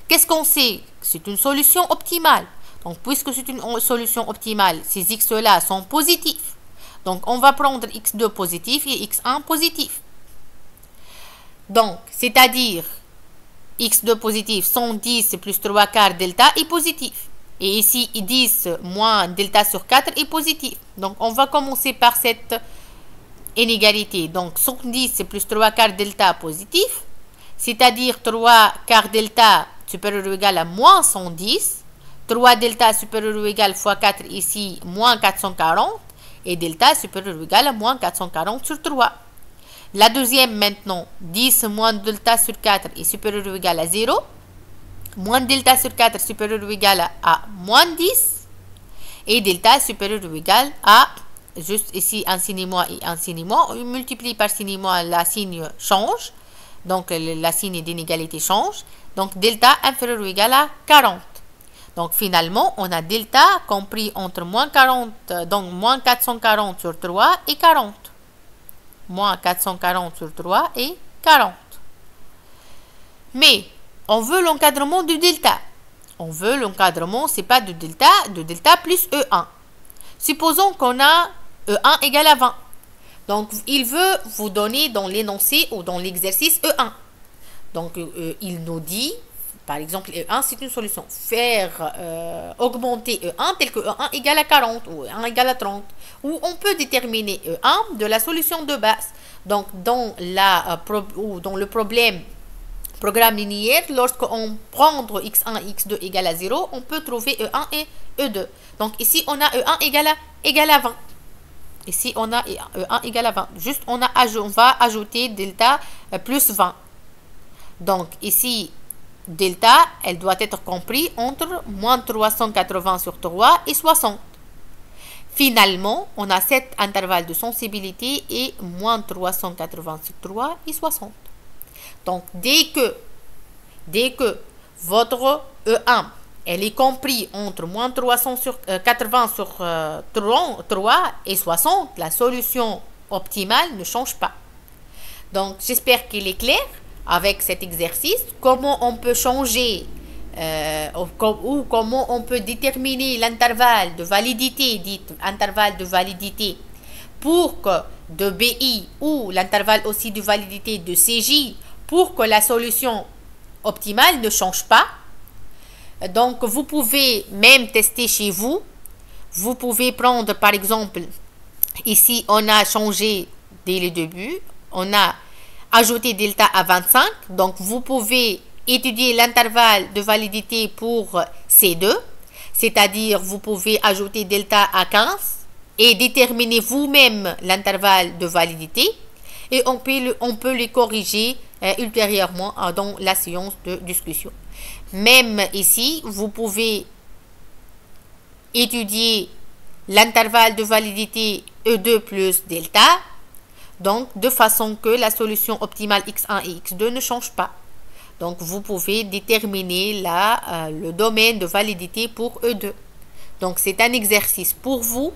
A: Qu'est-ce qu'on sait? C'est une solution optimale. Donc, puisque c'est une solution optimale, ces X-là sont positifs. Donc, on va prendre X2 positif et X1 positif. Donc, c'est-à-dire, X2 positif, 110 plus 3 quarts delta est positif. Et ici, 10 moins delta sur 4 est positif. Donc, on va commencer par cette inégalité. Donc, 110 plus 3 quarts delta positif. C'est-à-dire 3 quarts delta supérieur ou égal à moins 110. 3 delta supérieur ou égal fois 4 ici, moins 440. Et delta supérieur ou égal à moins 440 sur 3. La deuxième maintenant, 10 moins delta sur 4 est supérieur ou égal à 0. Moins delta sur 4 supérieur ou égal à moins 10. Et delta supérieur ou égal à, juste ici, un signe moins et un signe moins. On multiplie par signe moins, la signe change. Donc, la signe d'inégalité change. Donc, delta inférieur ou égal à 40. Donc, finalement, on a delta compris entre moins 40, donc moins 440 sur 3 et 40. Moins 440 sur 3 et 40. Mais, on veut l'encadrement du delta. On veut l'encadrement, c'est pas de delta plus E1. Supposons qu'on a E1 égale à 20. Donc, il veut vous donner dans l'énoncé ou dans l'exercice E1. Donc, il nous dit, par exemple, E1, c'est une solution. Faire augmenter E1 tel que E1 égale à 40 ou E1 égale à 30. Ou on peut déterminer E1 de la solution de base. Donc, dans le programme linéaire, lorsqu'on prend x1 et x2 égale à 0, on peut trouver E1 et E2. Donc, ici, on a E1 égale à 20. Ici, on a E1 égale à 20. Juste, on va ajouter delta plus 20. Donc, ici, delta, elle doit être comprise entre moins 380 sur 3 et 60. Finalement, on a cet intervalle de sensibilité et moins 380 sur 3 et 60. Donc, dès que votre E1, elle est comprise entre moins 380 sur 3 et 60, la solution optimale ne change pas. Donc, j'espère qu'il est clair avec cet exercice, comment on peut changer ou comment on peut déterminer l'intervalle de validité, dit intervalle de validité, pour que de BI ou l'intervalle aussi de validité de CJ, pour que la solution optimale ne change pas. Donc, vous pouvez même tester chez vous. Vous pouvez prendre, par exemple, ici, on a changé dès le début. On a ajouté delta à 25. Donc, vous pouvez étudier l'intervalle de validité pour C2. C'est-à-dire, vous pouvez ajouter delta à 15 et déterminer vous-même l'intervalle de validité. Et on peut les corriger ultérieurement dans la séance de discussion. Même ici, vous pouvez étudier l'intervalle de validité E2 plus delta, donc de façon que la solution optimale x1 et x2 ne change pas. Donc, vous pouvez déterminer le domaine de validité pour E2. Donc, c'est un exercice pour vous,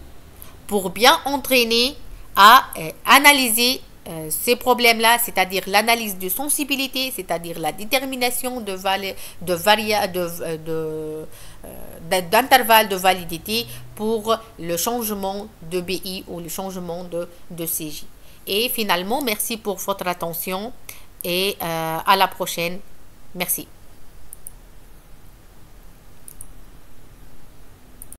A: pour bien entraîner à analyser ces problèmes-là, c'est-à-dire l'analyse de sensibilité, c'est-à-dire la détermination d'intervalle de validité pour le changement de BI ou le changement de CJ. Et finalement, merci pour votre attention et à la prochaine. Merci.